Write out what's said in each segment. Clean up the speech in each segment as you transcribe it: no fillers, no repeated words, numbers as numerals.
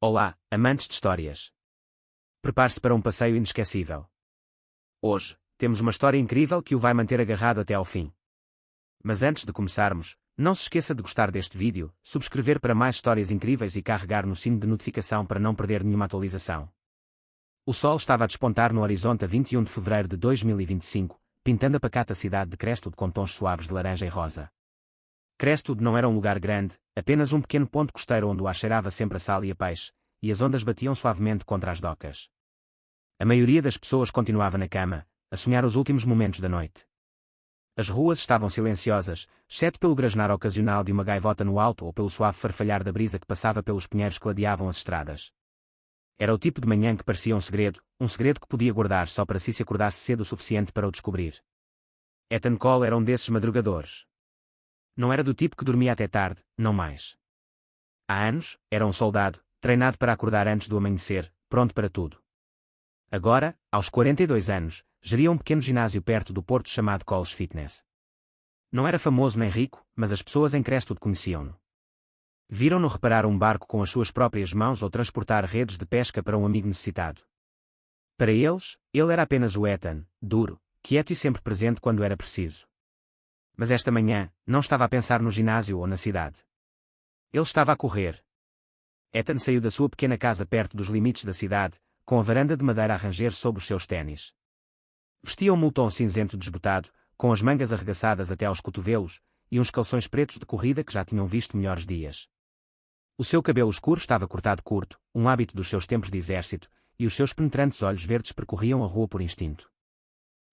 Olá, amantes de histórias. Prepare-se para um passeio inesquecível. Hoje, temos uma história incrível que o vai manter agarrado até ao fim. Mas antes de começarmos, não se esqueça de gostar deste vídeo, subscrever para mais histórias incríveis e carregar no sino de notificação para não perder nenhuma atualização. O sol estava a despontar no horizonte a 21 de fevereiro de 2025, pintando a pacata cidade de Crestwood com tons suaves de laranja e rosa. Crestwood não era um lugar grande, apenas um pequeno ponto costeiro onde o ar cheirava sempre a sal e a peixe, e as ondas batiam suavemente contra as docas. A maioria das pessoas continuava na cama, a sonhar os últimos momentos da noite. As ruas estavam silenciosas, exceto pelo grasnar ocasional de uma gaivota no alto ou pelo suave farfalhar da brisa que passava pelos pinheiros que ladeavam as estradas. Era o tipo de manhã que parecia um segredo que podia guardar só para si se acordasse cedo o suficiente para o descobrir. Ethan Cole era um desses madrugadores. Não era do tipo que dormia até tarde, não mais. Há anos, era um soldado, treinado para acordar antes do amanhecer, pronto para tudo. Agora, aos 42 anos, geria um pequeno ginásio perto do porto chamado Cole's Fitness. Não era famoso nem rico, mas as pessoas em Crestwood conheciam-no. Viram-no reparar um barco com as suas próprias mãos ou transportar redes de pesca para um amigo necessitado. Para eles, ele era apenas o Ethan, duro, quieto e sempre presente quando era preciso. Mas esta manhã, não estava a pensar no ginásio ou na cidade. Ele estava a correr. Ethan saiu da sua pequena casa perto dos limites da cidade, com a varanda de madeira a ranger sob os seus ténis. Vestia um moletom cinzento desbotado, com as mangas arregaçadas até aos cotovelos, e uns calções pretos de corrida que já tinham visto melhores dias. O seu cabelo escuro estava cortado curto, um hábito dos seus tempos de exército, e os seus penetrantes olhos verdes percorriam a rua por instinto.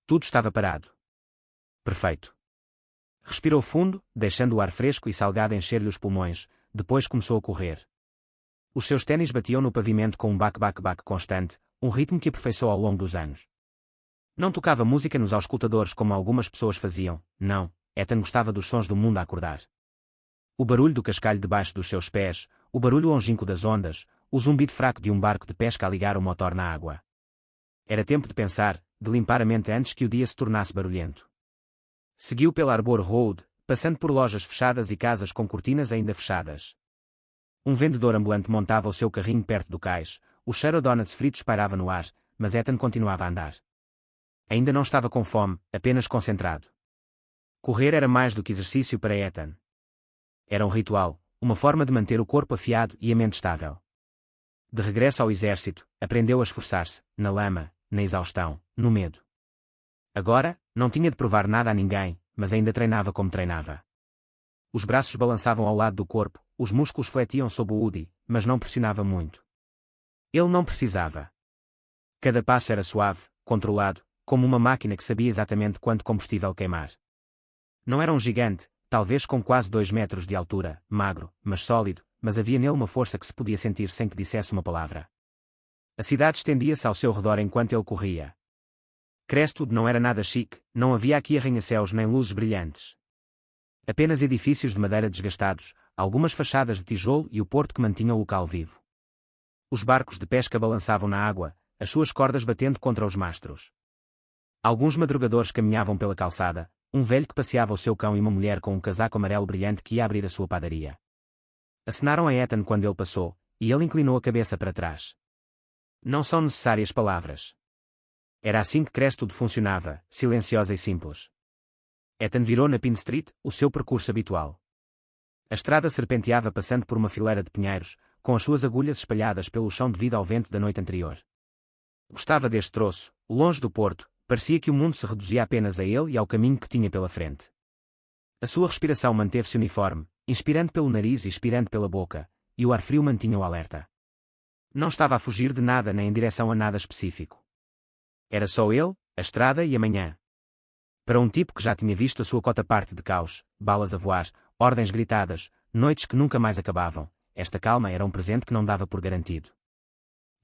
Tudo estava parado. Perfeito. Respirou fundo, deixando o ar fresco e salgado encher-lhe os pulmões, depois começou a correr. Os seus ténis batiam no pavimento com um baque-baque-baque constante, um ritmo que aperfeiçoou ao longo dos anos. Não tocava música nos auscultadores como algumas pessoas faziam, não, Ethan gostava dos sons do mundo a acordar. O barulho do cascalho debaixo dos seus pés, o barulho longínquo das ondas, o zumbido fraco de um barco de pesca a ligar o motor na água. Era tempo de pensar, de limpar a mente antes que o dia se tornasse barulhento. Seguiu pela Arbor Road, passando por lojas fechadas e casas com cortinas ainda fechadas. Um vendedor ambulante montava o seu carrinho perto do cais, o cheiro a donuts fritos pairava no ar, mas Ethan continuava a andar. Ainda não estava com fome, apenas concentrado. Correr era mais do que exercício para Ethan. Era um ritual, uma forma de manter o corpo afiado e a mente estável. De regresso ao exército, aprendeu a esforçar-se, na lama, na exaustão, no medo. Agora, não tinha de provar nada a ninguém, mas ainda treinava como treinava. Os braços balançavam ao lado do corpo, os músculos fletiam sob o Udi, mas não pressionava muito. Ele não precisava. Cada passo era suave, controlado, como uma máquina que sabia exatamente quanto combustível queimar. Não era um gigante, talvez com quase 2 metros de altura, magro, mas sólido, mas havia nele uma força que se podia sentir sem que dissesse uma palavra. A cidade estendia-se ao seu redor enquanto ele corria. Crestwood não era nada chique, não havia aqui arranha-céus nem luzes brilhantes. Apenas edifícios de madeira desgastados, algumas fachadas de tijolo e o porto que mantinha o local vivo. Os barcos de pesca balançavam na água, as suas cordas batendo contra os mastros. Alguns madrugadores caminhavam pela calçada, um velho que passeava o seu cão e uma mulher com um casaco amarelo brilhante que ia abrir a sua padaria. Acenaram a Ethan quando ele passou, e ele inclinou a cabeça para trás. Não são necessárias palavras. Era assim que Crestwood funcionava, silenciosa e simples. Ethan virou na Pin Street, o seu percurso habitual. A estrada serpenteava passando por uma fileira de pinheiros, com as suas agulhas espalhadas pelo chão devido ao vento da noite anterior. Gostava deste troço, longe do porto, parecia que o mundo se reduzia apenas a ele e ao caminho que tinha pela frente. A sua respiração manteve-se uniforme, inspirando pelo nariz e expirando pela boca, e o ar frio mantinha-o alerta. Não estava a fugir de nada nem em direção a nada específico. Era só ele, a estrada e a manhã. Para um tipo que já tinha visto a sua cota-parte de caos, balas a voar, ordens gritadas, noites que nunca mais acabavam, esta calma era um presente que não dava por garantido.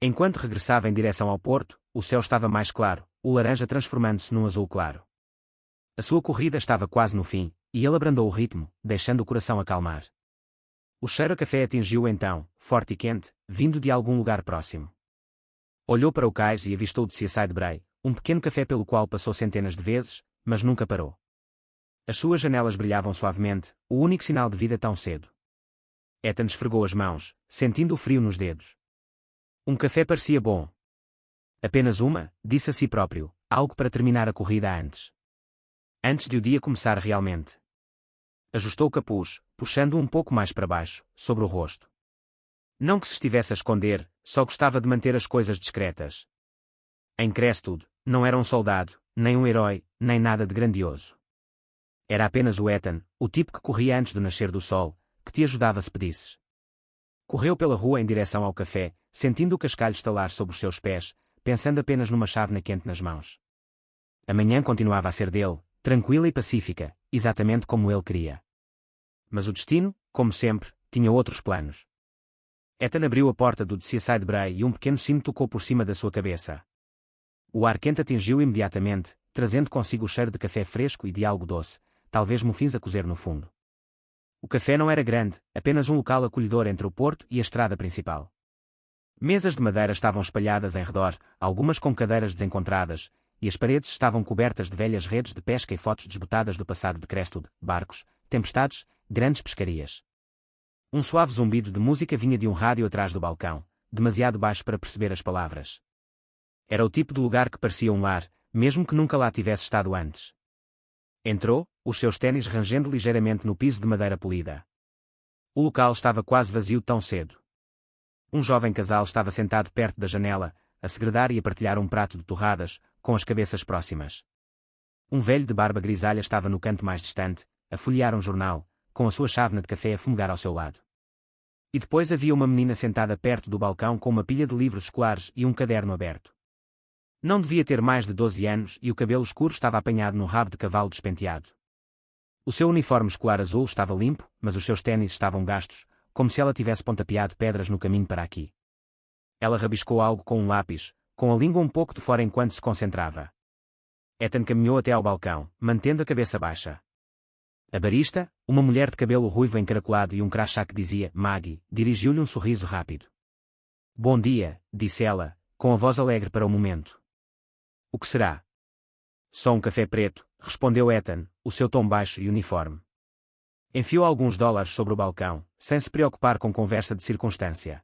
Enquanto regressava em direção ao porto, o céu estava mais claro, o laranja transformando-se num azul claro. A sua corrida estava quase no fim, e ele abrandou o ritmo, deixando o coração acalmar. O cheiro a café atingiu-o então, forte e quente, vindo de algum lugar próximo. Olhou para o cais e avistou de Seaside Brae, um pequeno café pelo qual passou centenas de vezes, mas nunca parou. As suas janelas brilhavam suavemente, o único sinal de vida tão cedo. Ethan esfregou as mãos, sentindo o frio nos dedos. Um café parecia bom. Apenas uma, disse a si próprio, algo para terminar a corrida antes. Antes de o dia começar realmente. Ajustou o capuz, puxando-o um pouco mais para baixo, sobre o rosto. Não que se estivesse a esconder, só gostava de manter as coisas discretas. Em Crestwood, não era um soldado, nem um herói, nem nada de grandioso. Era apenas o Ethan, o tipo que corria antes do nascer do sol, que te ajudava se pedisses. Correu pela rua em direção ao café, sentindo o cascalho estalar sobre os seus pés, pensando apenas numa chávena quente nas mãos. A manhã continuava a ser dele, tranquila e pacífica, exatamente como ele queria. Mas o destino, como sempre, tinha outros planos. Ethan abriu a porta do Seaside Bray e um pequeno sino tocou por cima da sua cabeça. O ar quente atingiu imediatamente, trazendo consigo o cheiro de café fresco e de algo doce, talvez mufins a cozer no fundo. O café não era grande, apenas um local acolhedor entre o porto e a estrada principal. Mesas de madeira estavam espalhadas em redor, algumas com cadeiras desencontradas, e as paredes estavam cobertas de velhas redes de pesca e fotos desbotadas do passado de Crestwood, barcos, tempestades, grandes pescarias. Um suave zumbido de música vinha de um rádio atrás do balcão, demasiado baixo para perceber as palavras. Era o tipo de lugar que parecia um lar, mesmo que nunca lá tivesse estado antes. Entrou, os seus ténis rangendo ligeiramente no piso de madeira polida. O local estava quase vazio tão cedo. Um jovem casal estava sentado perto da janela, a segredar e a partilhar um prato de torradas, com as cabeças próximas. Um velho de barba grisalha estava no canto mais distante, a folhear um jornal, com a sua chávena de café a fumegar ao seu lado. E depois havia uma menina sentada perto do balcão com uma pilha de livros escolares e um caderno aberto. Não devia ter mais de 12 anos e o cabelo escuro estava apanhado num rabo de cavalo despenteado. O seu uniforme escolar azul estava limpo, mas os seus ténis estavam gastos, como se ela tivesse pontapeado pedras no caminho para aqui. Ela rabiscou algo com um lápis, com a língua um pouco de fora enquanto se concentrava. Ethan caminhou até ao balcão, mantendo a cabeça baixa. A barista, uma mulher de cabelo ruivo encaracolado e um crachá que dizia Maggie, dirigiu-lhe um sorriso rápido. Bom dia, disse ela, com a voz alegre para o momento. O que será? Só um café preto, respondeu Ethan, o seu tom baixo e uniforme. Enfiou alguns dólares sobre o balcão, sem se preocupar com conversa de circunstância.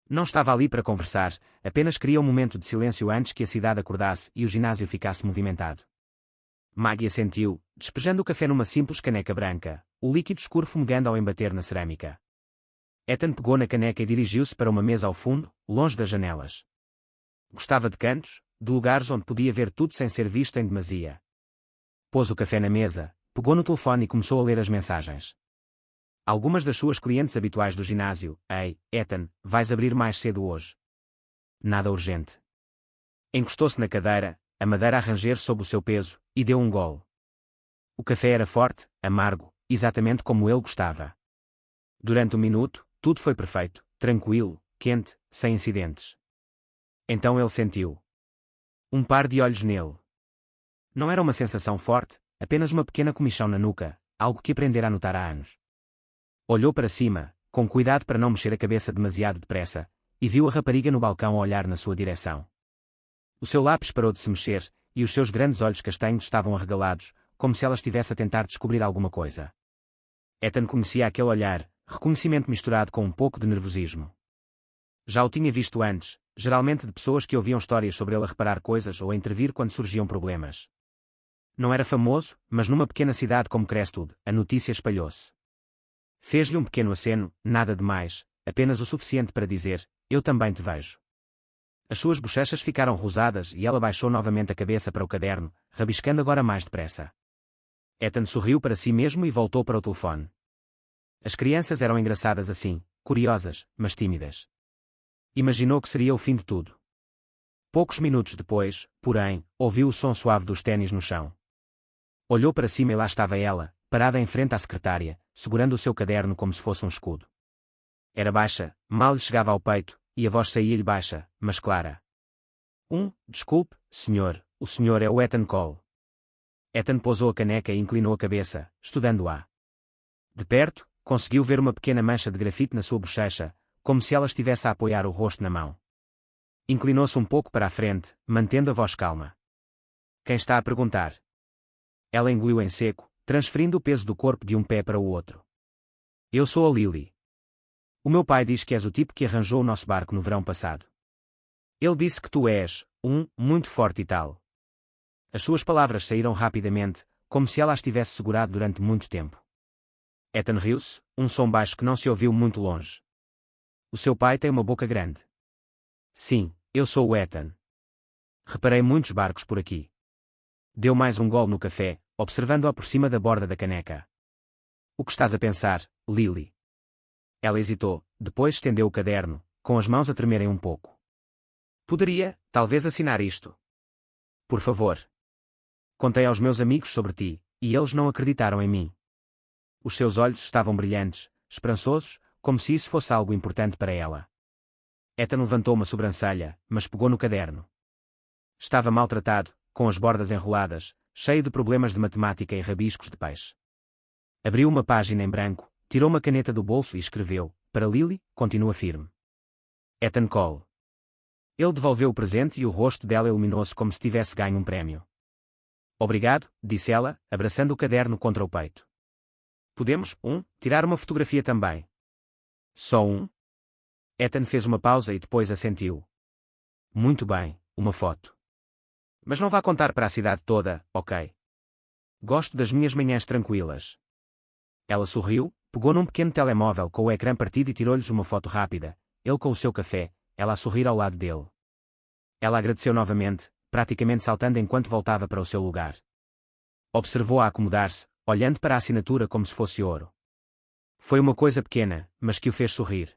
Não estava ali para conversar, apenas queria um momento de silêncio antes que a cidade acordasse e o ginásio ficasse movimentado. Maggie assentiu, despejando o café numa simples caneca branca, o líquido escuro fumegando ao embater na cerâmica. Ethan pegou na caneca e dirigiu-se para uma mesa ao fundo, longe das janelas. Gostava de cantos, de lugares onde podia ver tudo sem ser visto em demasia. Pôs o café na mesa, pegou no telefone e começou a ler as mensagens. Algumas das suas clientes habituais do ginásio. Ei, Ethan, vais abrir mais cedo hoje. Nada urgente. Encostou-se na cadeira, a madeira a ranger sob o seu peso, e deu um gole. O café era forte, amargo, exatamente como ele gostava. Durante um minuto, tudo foi perfeito, tranquilo, quente, sem incidentes. Então ele sentiu um par de olhos nele. Não era uma sensação forte, apenas uma pequena comichão na nuca, algo que aprendera a notar há anos. Olhou para cima, com cuidado para não mexer a cabeça demasiado depressa, e viu a rapariga no balcão a olhar na sua direção. O seu lápis parou de se mexer, e os seus grandes olhos castanhos estavam arregalados, como se ela estivesse a tentar descobrir alguma coisa. Ethan conhecia aquele olhar, reconhecimento misturado com um pouco de nervosismo. Já o tinha visto antes, geralmente de pessoas que ouviam histórias sobre ele a reparar coisas ou a intervir quando surgiam problemas. Não era famoso, mas numa pequena cidade como Crestwood, a notícia espalhou-se. Fez-lhe um pequeno aceno, nada demais, apenas o suficiente para dizer, eu também te vejo. As suas bochechas ficaram rosadas e ela baixou novamente a cabeça para o caderno, rabiscando agora mais depressa. Ethan sorriu para si mesmo e voltou para o telefone. As crianças eram engraçadas assim, curiosas, mas tímidas. Imaginou que seria o fim de tudo. Poucos minutos depois, porém, ouviu o som suave dos ténis no chão. Olhou para cima e lá estava ela, parada em frente à secretária, segurando o seu caderno como se fosse um escudo. Era baixa, mal lhe chegava ao peito, e a voz saía-lhe baixa, mas clara. Desculpe, senhor, o senhor é o Ethan Cole. Ethan pousou a caneca e inclinou a cabeça, estudando-a. De perto, conseguiu ver uma pequena mancha de grafite na sua bochecha, como se ela estivesse a apoiar o rosto na mão. Inclinou-se um pouco para a frente, mantendo a voz calma. Quem está a perguntar? Ela engoliu em seco, transferindo o peso do corpo de um pé para o outro. Eu sou a Lily. O meu pai diz que és o tipo que arranjou o nosso barco no verão passado. Ele disse que tu és, muito forte e tal. As suas palavras saíram rapidamente, como se ela as tivesse segurado durante muito tempo. Ethan riu-se, um som baixo que não se ouviu muito longe. O seu pai tem uma boca grande. Sim, eu sou o Ethan. Reparei muitos barcos por aqui. Deu mais um gole no café, observando-a por cima da borda da caneca. O que estás a pensar, Lily? Ela hesitou, depois estendeu o caderno, com as mãos a tremerem um pouco. Poderia, talvez, assinar isto. Por favor. Contei aos meus amigos sobre ti, e eles não acreditaram em mim. Os seus olhos estavam brilhantes, esperançosos, como se isso fosse algo importante para ela. Ethan levantou uma sobrancelha, mas pegou no caderno. Estava maltratado, com as bordas enroladas, cheio de problemas de matemática e rabiscos de peixe. Abriu uma página em branco, tirou uma caneta do bolso e escreveu: para Lily, continua firme. Ethan Cole. Ele devolveu o presente e o rosto dela iluminou-se como se tivesse ganho um prémio. Obrigado, disse ela, abraçando o caderno contra o peito. Podemos, tirar uma fotografia também. Só um? Ethan fez uma pausa e depois assentiu. Muito bem, uma foto. Mas não vá contar para a cidade toda, ok? Gosto das minhas manhãs tranquilas. Ela sorriu, pegou num pequeno telemóvel com o ecrã partido e tirou-lhes uma foto rápida, ele com o seu café, ela a sorrir ao lado dele. Ela agradeceu novamente, praticamente saltando enquanto voltava para o seu lugar. Observou-a acomodar-se, olhando para a assinatura como se fosse ouro. Foi uma coisa pequena, mas que o fez sorrir.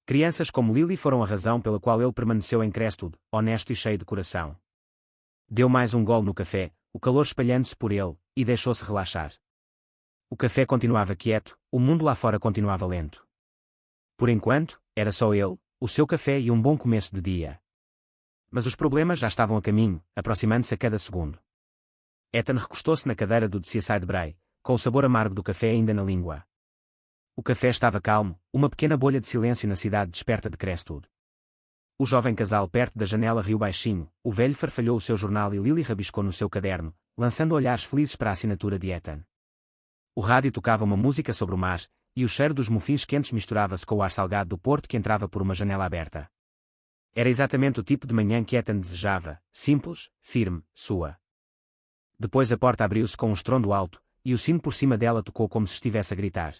Crianças como Lily foram a razão pela qual ele permaneceu em Crestwood, honesto e cheio de coração. Deu mais um gole no café, o calor espalhando-se por ele, e deixou-se relaxar. O café continuava quieto, o mundo lá fora continuava lento. Por enquanto, era só ele, o seu café e um bom começo de dia. Mas os problemas já estavam a caminho, aproximando-se a cada segundo. Ethan recostou-se na cadeira do Deeside Bray, com o sabor amargo do café ainda na língua. O café estava calmo, uma pequena bolha de silêncio na cidade desperta de Crestwood. O jovem casal perto da janela riu baixinho, o velho farfalhou o seu jornal e Lily rabiscou no seu caderno, lançando olhares felizes para a assinatura de Ethan. O rádio tocava uma música sobre o mar, e o cheiro dos mufins quentes misturava-se com o ar salgado do porto que entrava por uma janela aberta. Era exatamente o tipo de manhã que Ethan desejava, simples, firme, sua. Depois a porta abriu-se com um estrondo alto, e o sino por cima dela tocou como se estivesse a gritar.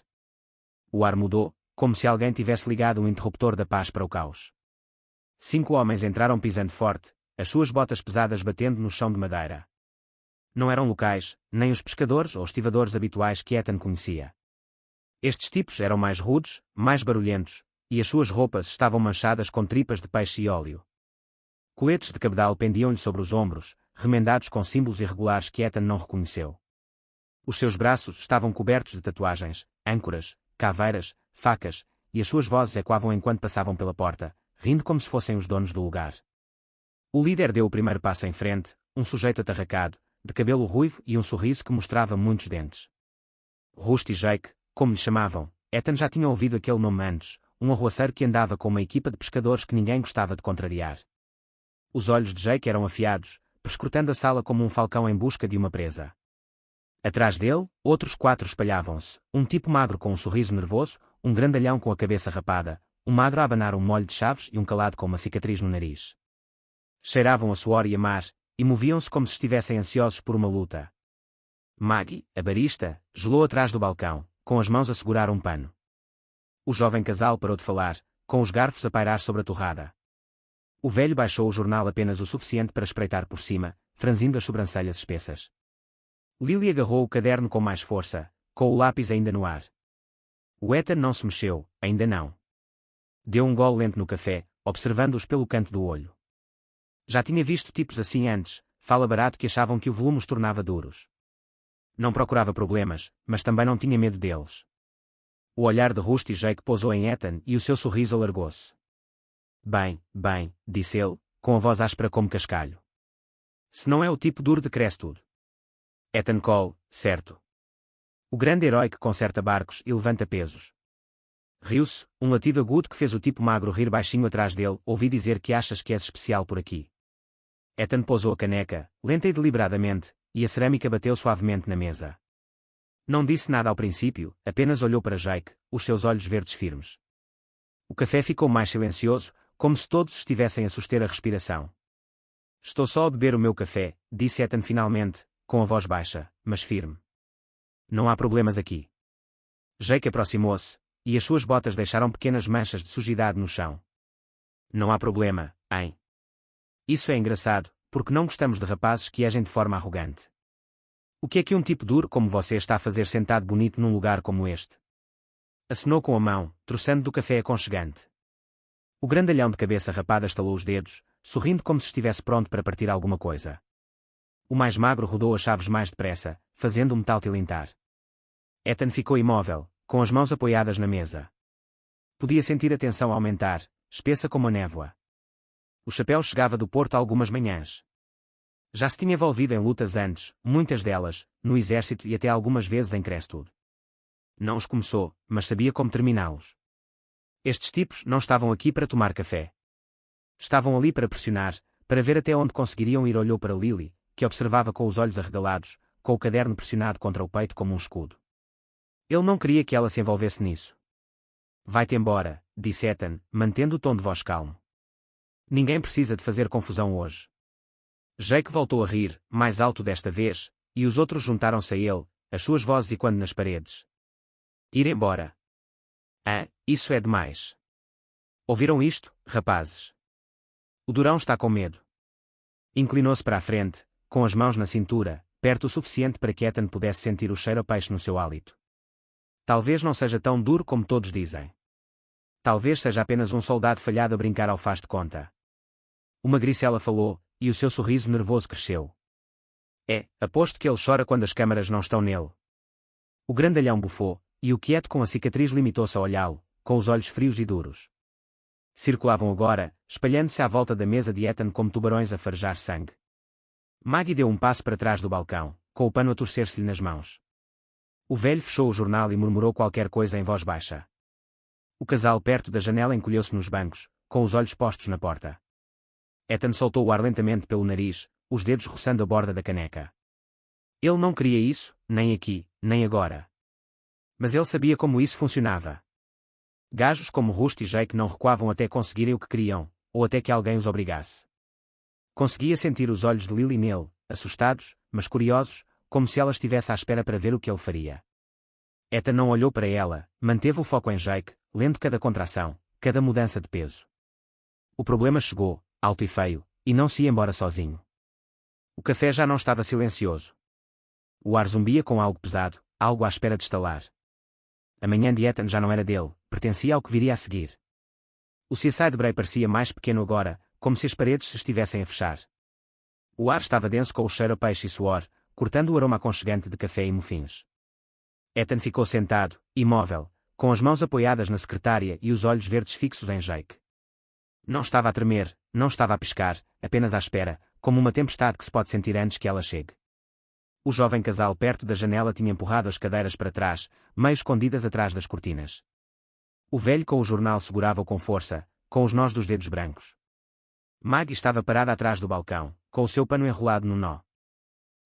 O ar mudou, como se alguém tivesse ligado um interruptor da paz para o caos. 5 homens entraram pisando forte, as suas botas pesadas batendo no chão de madeira. Não eram locais, nem os pescadores ou estivadores habituais que Ethan conhecia. Estes tipos eram mais rudes, mais barulhentos, e as suas roupas estavam manchadas com tripas de peixe e óleo. Coletes de cabedal pendiam-lhe sobre os ombros, remendados com símbolos irregulares que Ethan não reconheceu. Os seus braços estavam cobertos de tatuagens, âncoras, caveiras, facas, e as suas vozes ecoavam enquanto passavam pela porta, rindo como se fossem os donos do lugar. O líder deu o primeiro passo em frente, um sujeito atarracado, de cabelo ruivo e um sorriso que mostrava muitos dentes. Rusty Jake, como lhe chamavam, Ethan já tinha ouvido aquele nome antes, um arruaceiro que andava com uma equipa de pescadores que ninguém gostava de contrariar. Os olhos de Jake eram afiados, perscrutando a sala como um falcão em busca de uma presa. Atrás dele, outros 4 espalhavam-se, um tipo magro com um sorriso nervoso, um grandalhão com a cabeça rapada, um magro a abanar um molho de chaves e um calado com uma cicatriz no nariz. Cheiravam a suor e a mar, e moviam-se como se estivessem ansiosos por uma luta. Maggie, a barista, gelou atrás do balcão, com as mãos a segurar um pano. O jovem casal parou de falar, com os garfos a pairar sobre a torrada. O velho baixou o jornal apenas o suficiente para espreitar por cima, franzindo as sobrancelhas espessas. Lily agarrou o caderno com mais força, com o lápis ainda no ar. O Ethan não se mexeu, ainda não. Deu um gole lento no café, observando-os pelo canto do olho. Já tinha visto tipos assim antes, fala barato que achavam que o volume os tornava duros. Não procurava problemas, mas também não tinha medo deles. O olhar de Rusty Jake pousou em Ethan e o seu sorriso alargou-se. Bem, disse ele, com a voz áspera como cascalho. Se não é o tipo duro de Crestwood. Ethan Cole, certo. O grande herói que conserta barcos e levanta pesos. Riu-se, um latido agudo que fez o tipo magro rir baixinho atrás dele. Ouvi dizer que achas que és especial por aqui. Ethan pousou a caneca, lenta e deliberadamente, e a cerâmica bateu suavemente na mesa. Não disse nada ao princípio, apenas olhou para Jake, os seus olhos verdes firmes. O café ficou mais silencioso, como se todos estivessem a suster a respiração. Estou só a beber o meu café, disse Ethan finalmente, com a voz baixa, mas firme. Não há problemas aqui. Jake aproximou-se, e as suas botas deixaram pequenas manchas de sujidade no chão. Não há problema, hein? Isso é engraçado, porque não gostamos de rapazes que agem de forma arrogante. O que é que um tipo duro como você está a fazer sentado bonito num lugar como este? Acenou com a mão, trouxendo do café aconchegante. O grandalhão de cabeça rapada estalou os dedos, sorrindo como se estivesse pronto para partir alguma coisa. O mais magro rodou as chaves mais depressa, fazendo o metal tilintar. Ethan ficou imóvel, com as mãos apoiadas na mesa. Podia sentir a tensão aumentar, espessa como a névoa. O chapéu chegava do porto algumas manhãs. Já se tinha envolvido em lutas antes, muitas delas, no exército e até algumas vezes em Crestwood. Não os começou, mas sabia como terminá-los. Estes tipos não estavam aqui para tomar café. Estavam ali para pressionar, para ver até onde conseguiriam ir. Olhou para Lily, que observava com os olhos arregalados, com o caderno pressionado contra o peito como um escudo. Ele não queria que ela se envolvesse nisso. Vai-te embora, disse Ethan, mantendo o tom de voz calmo. Ninguém precisa de fazer confusão hoje. Jake voltou a rir, mais alto desta vez, e os outros juntaram-se a ele, as suas vozes ecoando nas paredes. Ir embora. Ah, isso é demais. Ouviram isto, rapazes? O Durão está com medo. Inclinou-se para a frente, com as mãos na cintura, perto o suficiente para que Ethan pudesse sentir o cheiro a peixe no seu hálito. Talvez não seja tão duro como todos dizem. Talvez seja apenas um soldado falhado a brincar ao faz de conta. Uma gricela falou, e o seu sorriso nervoso cresceu. Aposto que ele chora quando as câmaras não estão nele. O grandalhão bufou, e o quieto com a cicatriz limitou-se a olhá-lo, com os olhos frios e duros. Circulavam agora, espalhando-se à volta da mesa de Ethan como tubarões a farejar sangue. Maggie deu um passo para trás do balcão, com o pano a torcer-se-lhe nas mãos. O velho fechou o jornal e murmurou qualquer coisa em voz baixa. O casal perto da janela encolheu-se nos bancos, com os olhos postos na porta. Ethan soltou o ar lentamente pelo nariz, os dedos roçando a borda da caneca. Ele não queria isso, nem aqui, nem agora. Mas ele sabia como isso funcionava. Gajos como Rusty e Jake não recuavam até conseguirem o que queriam, ou até que alguém os obrigasse. Conseguia sentir os olhos de Lily nele, assustados, mas curiosos, como se ela estivesse à espera para ver o que ele faria. Ethan não olhou para ela, manteve o foco em Jake, lendo cada contração, cada mudança de peso. O problema chegou, alto e feio, e não se ia embora sozinho. O café já não estava silencioso. O ar zumbia com algo pesado, algo à espera de estalar. A manhã de Ethan já não era dele, pertencia ao que viria a seguir. O Seaside Bray parecia mais pequeno agora, como se as paredes se estivessem a fechar. O ar estava denso com o cheiro a peixe e suor, cortando o aroma aconchegante de café e mufins. Ethan ficou sentado, imóvel, com as mãos apoiadas na secretária e os olhos verdes fixos em Jake. Não estava a tremer, não estava a piscar, apenas à espera, como uma tempestade que se pode sentir antes que ela chegue. O jovem casal perto da janela tinha empurrado as cadeiras para trás, meio escondidas atrás das cortinas. O velho com o jornal segurava-o com força, com os nós dos dedos brancos. Maggie estava parada atrás do balcão, com o seu pano enrolado no nó.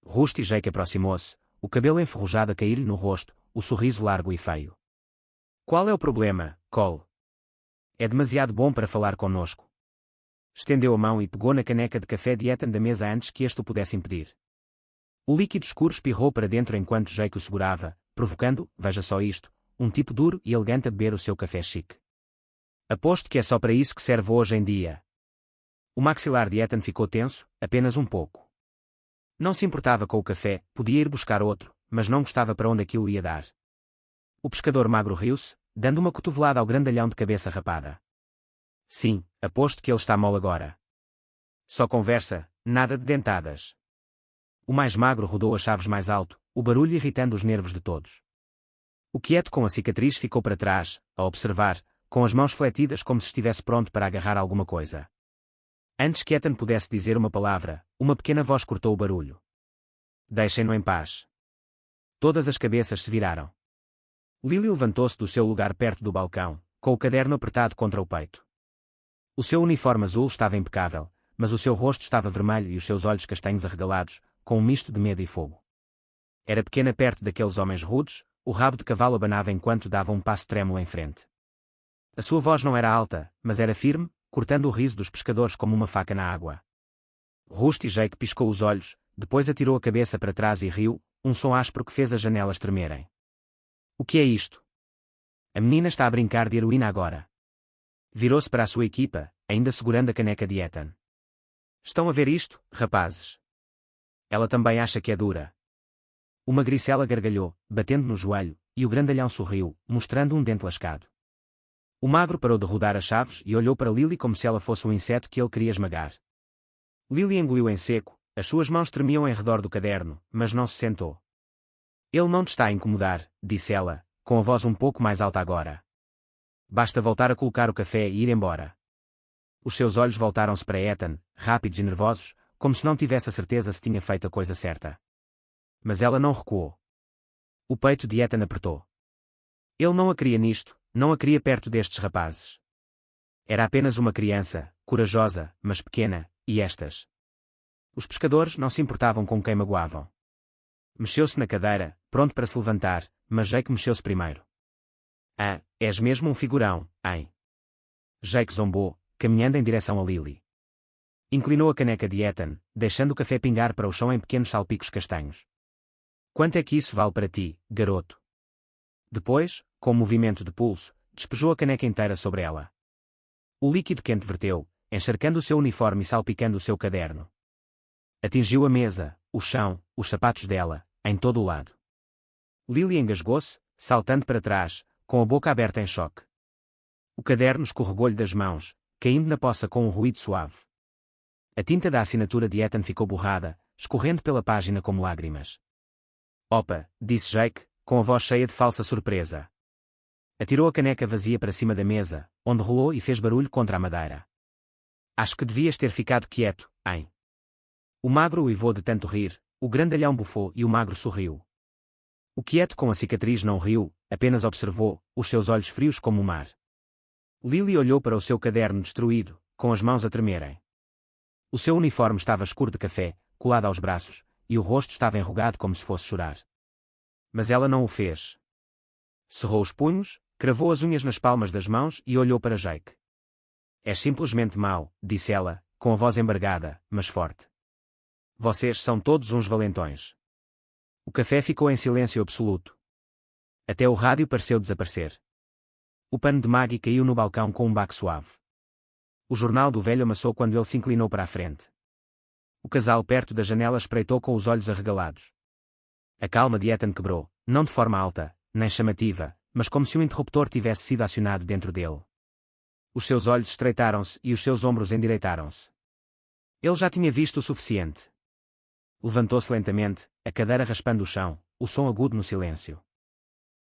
Rusty Jake aproximou-se, o cabelo enferrujado a cair-lhe no rosto, o sorriso largo e feio. Qual é o problema, Cole? É demasiado bom para falar conosco. Estendeu a mão e pegou na caneca de café de Ethan da mesa antes que este o pudesse impedir. O líquido escuro espirrou para dentro enquanto Jake o segurava, provocando, veja só isto, um tipo duro e elegante a beber o seu café chique. Aposto que é só para isso que serve hoje em dia. O maxilar de Ethan ficou tenso, apenas um pouco. Não se importava com o café, podia ir buscar outro, mas não gostava para onde aquilo ia dar. O pescador magro riu-se, dando uma cotovelada ao grandalhão de cabeça rapada. Sim, aposto que ele está mole agora. Só conversa, nada de dentadas. O mais magro rodou as chaves mais alto, o barulho irritando os nervos de todos. O quieto com a cicatriz ficou para trás, a observar, com as mãos fletidas como se estivesse pronto para agarrar alguma coisa. Antes que Ethan pudesse dizer uma palavra, uma pequena voz cortou o barulho. Deixem-no em paz. Todas as cabeças se viraram. Lily levantou-se do seu lugar perto do balcão, com o caderno apertado contra o peito. O seu uniforme azul estava impecável, mas o seu rosto estava vermelho e os seus olhos castanhos arregalados, com um misto de medo e fogo. Era pequena perto daqueles homens rudes, o rabo de cavalo abanava enquanto dava um passo trêmulo em frente. A sua voz não era alta, mas era firme, cortando o riso dos pescadores como uma faca na água. Rusty Jake piscou os olhos, depois atirou a cabeça para trás e riu, um som áspero que fez as janelas tremerem. O que é isto? A menina está a brincar de heroína agora. Virou-se para a sua equipa, ainda segurando a caneca de Ethan. Estão a ver isto, rapazes? Ela também acha que é dura. Uma gricela gargalhou, batendo no joelho, e o grandalhão sorriu, mostrando um dente lascado. O magro parou de rodar as chaves e olhou para Lily como se ela fosse um inseto que ele queria esmagar. Lily engoliu em seco, as suas mãos tremiam em redor do caderno, mas não se sentou. Ele não te está a incomodar, disse ela, com a voz um pouco mais alta agora. Basta voltar a colocar o café e ir embora. Os seus olhos voltaram-se para Ethan, rápidos e nervosos, como se não tivesse a certeza se tinha feito a coisa certa. Mas ela não recuou. O peito de Ethan apertou. Ele não a queria nisto, não a queria perto destes rapazes. Era apenas uma criança, corajosa, mas pequena, e estas. Os pescadores não se importavam com quem magoavam. Mexeu-se na cadeira, pronto para se levantar, mas Jake mexeu-se primeiro. Ah, és mesmo um figurão, hein? Jake zombou, caminhando em direção a Lily. Inclinou a caneca de Ethan, deixando o café pingar para o chão em pequenos salpicos castanhos. Quanto é que isso vale para ti, garoto? Depois, com um movimento de pulso, despejou a caneca inteira sobre ela. O líquido quente verteu, encharcando o seu uniforme e salpicando o seu caderno. Atingiu a mesa, o chão, os sapatos dela, em todo o lado. Lily engasgou-se, saltando para trás, com a boca aberta em choque. O caderno escorregou-lhe das mãos, caindo na poça com um ruído suave. A tinta da assinatura de Ethan ficou borrada, escorrendo pela página como lágrimas. Opa, disse Jake, com a voz cheia de falsa surpresa. Atirou a caneca vazia para cima da mesa, onde rolou e fez barulho contra a madeira. Acho que devias ter ficado quieto, hein? O magro uivou de tanto rir, o grandalhão bufou e o magro sorriu. O quieto com a cicatriz não riu, apenas observou, os seus olhos frios como o mar. Lily olhou para o seu caderno destruído, com as mãos a tremerem. O seu uniforme estava escuro de café, colado aos braços, e o rosto estava enrugado como se fosse chorar. Mas ela não o fez. Cerrou os punhos, cravou as unhas nas palmas das mãos e olhou para Jake. És simplesmente mau, disse ela, com a voz embargada, mas forte. Vocês são todos uns valentões. O café ficou em silêncio absoluto. Até o rádio pareceu desaparecer. O pano de Maggie caiu no balcão com um baque suave. O jornal do velho amassou quando ele se inclinou para a frente. O casal perto da janela espreitou com os olhos arregalados. A calma de Ethan quebrou, não de forma alta, nem chamativa, mas como se um interruptor tivesse sido acionado dentro dele. Os seus olhos estreitaram-se e os seus ombros endireitaram-se. Ele já tinha visto o suficiente. Levantou-se lentamente, a cadeira raspando o chão, o som agudo no silêncio.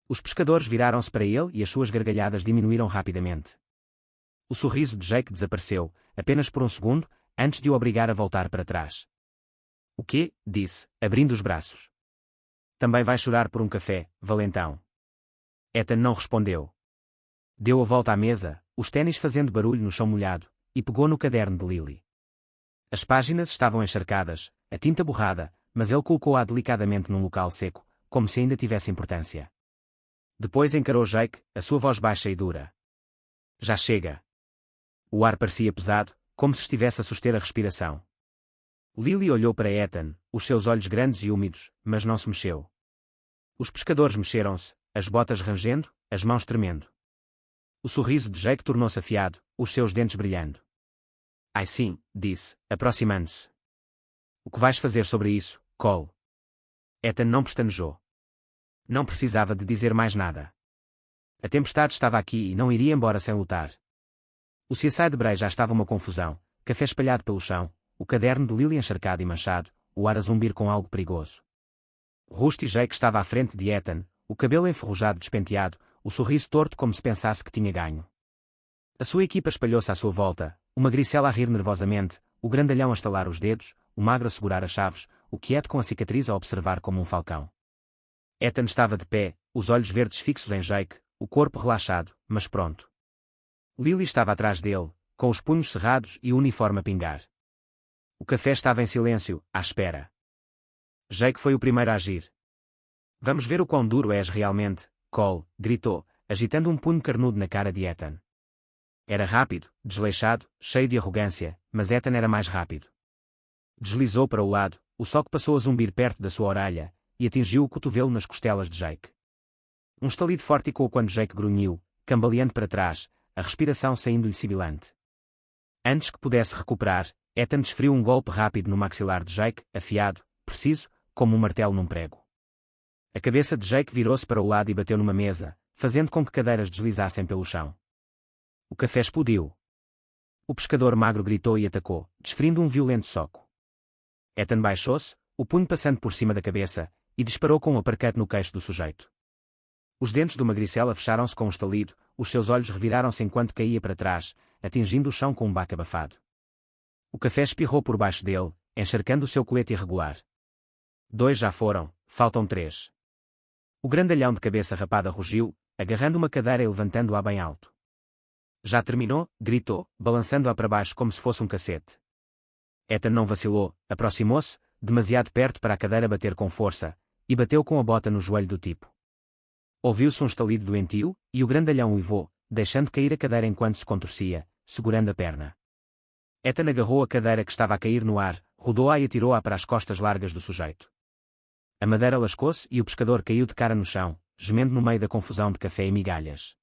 Os pescadores viraram-se para ele e as suas gargalhadas diminuíram rapidamente. O sorriso de Jake desapareceu, apenas por um segundo, antes de o obrigar a voltar para trás. O quê? Disse, abrindo os braços. Também vai chorar por um café, valentão. Ethan não respondeu. Deu a volta à mesa, os ténis fazendo barulho no chão molhado, e pegou no caderno de Lily. As páginas estavam encharcadas, a tinta borrada, mas ele colocou-a delicadamente num local seco, como se ainda tivesse importância. Depois encarou Jake, a sua voz baixa e dura. Já chega. O ar parecia pesado, como se estivesse a suster a respiração. Lily olhou para Ethan, os seus olhos grandes e úmidos, mas não se mexeu. Os pescadores mexeram-se, as botas rangendo, as mãos tremendo. O sorriso de Jake tornou-se afiado, os seus dentes brilhando. Ai sim, disse, aproximando-se. O que vais fazer sobre isso, Cole? Ethan não pestanejou. Não precisava de dizer mais nada. A tempestade estava aqui e não iria embora sem lutar. O Seaside Bray já estava uma confusão, café espalhado pelo chão, o caderno de Lily encharcado e manchado, o ar a zumbir com algo perigoso. Rusty Jake estava à frente de Ethan, o cabelo enferrujado despenteado, o sorriso torto como se pensasse que tinha ganho. A sua equipa espalhou-se à sua volta, uma gricela a rir nervosamente, o grandalhão a estalar os dedos, o magro a segurar as chaves, o quieto com a cicatriz a observar como um falcão. Ethan estava de pé, os olhos verdes fixos em Jake, o corpo relaxado, mas pronto. Lily estava atrás dele, com os punhos cerrados e o uniforme a pingar. O café estava em silêncio, à espera. Jake foi o primeiro a agir. Vamos ver o quão duro és realmente, Cole, gritou, agitando um punho carnudo na cara de Ethan. Era rápido, desleixado, cheio de arrogância, mas Ethan era mais rápido. Deslizou para o lado, o soco passou a zumbir perto da sua orelha, e atingiu o cotovelo nas costelas de Jake. Um estalido forte ecoou quando Jake grunhiu, cambaleando para trás, a respiração saindo-lhe sibilante. Antes que pudesse recuperar, Ethan desferiu um golpe rápido no maxilar de Jake, afiado, preciso, como um martelo num prego. A cabeça de Jake virou-se para o lado e bateu numa mesa, fazendo com que cadeiras deslizassem pelo chão. O café explodiu. O pescador magro gritou e atacou, desferindo um violento soco. Ethan baixou-se, o punho passando por cima da cabeça, e disparou com um uppercut no queixo do sujeito. Os dentes do magricela fecharam-se com um estalido, os seus olhos reviraram-se enquanto caía para trás, atingindo o chão com um baque abafado. O café espirrou por baixo dele, encharcando o seu colete irregular. 2 já foram, faltam 3. O grandalhão de cabeça rapada rugiu, agarrando uma cadeira e levantando-a bem alto. Já terminou? Gritou, balançando-a para baixo como se fosse um cacete. Ethan não vacilou, aproximou-se, demasiado perto para a cadeira bater com força, e bateu com a bota no joelho do tipo. Ouviu-se um estalido doentio, e o grandalhão uivou, deixando cair a cadeira enquanto se contorcia, segurando a perna. Ethan agarrou a cadeira que estava a cair no ar, rodou-a e atirou-a para as costas largas do sujeito. A madeira lascou-se e o pescador caiu de cara no chão, gemendo no meio da confusão de café e migalhas.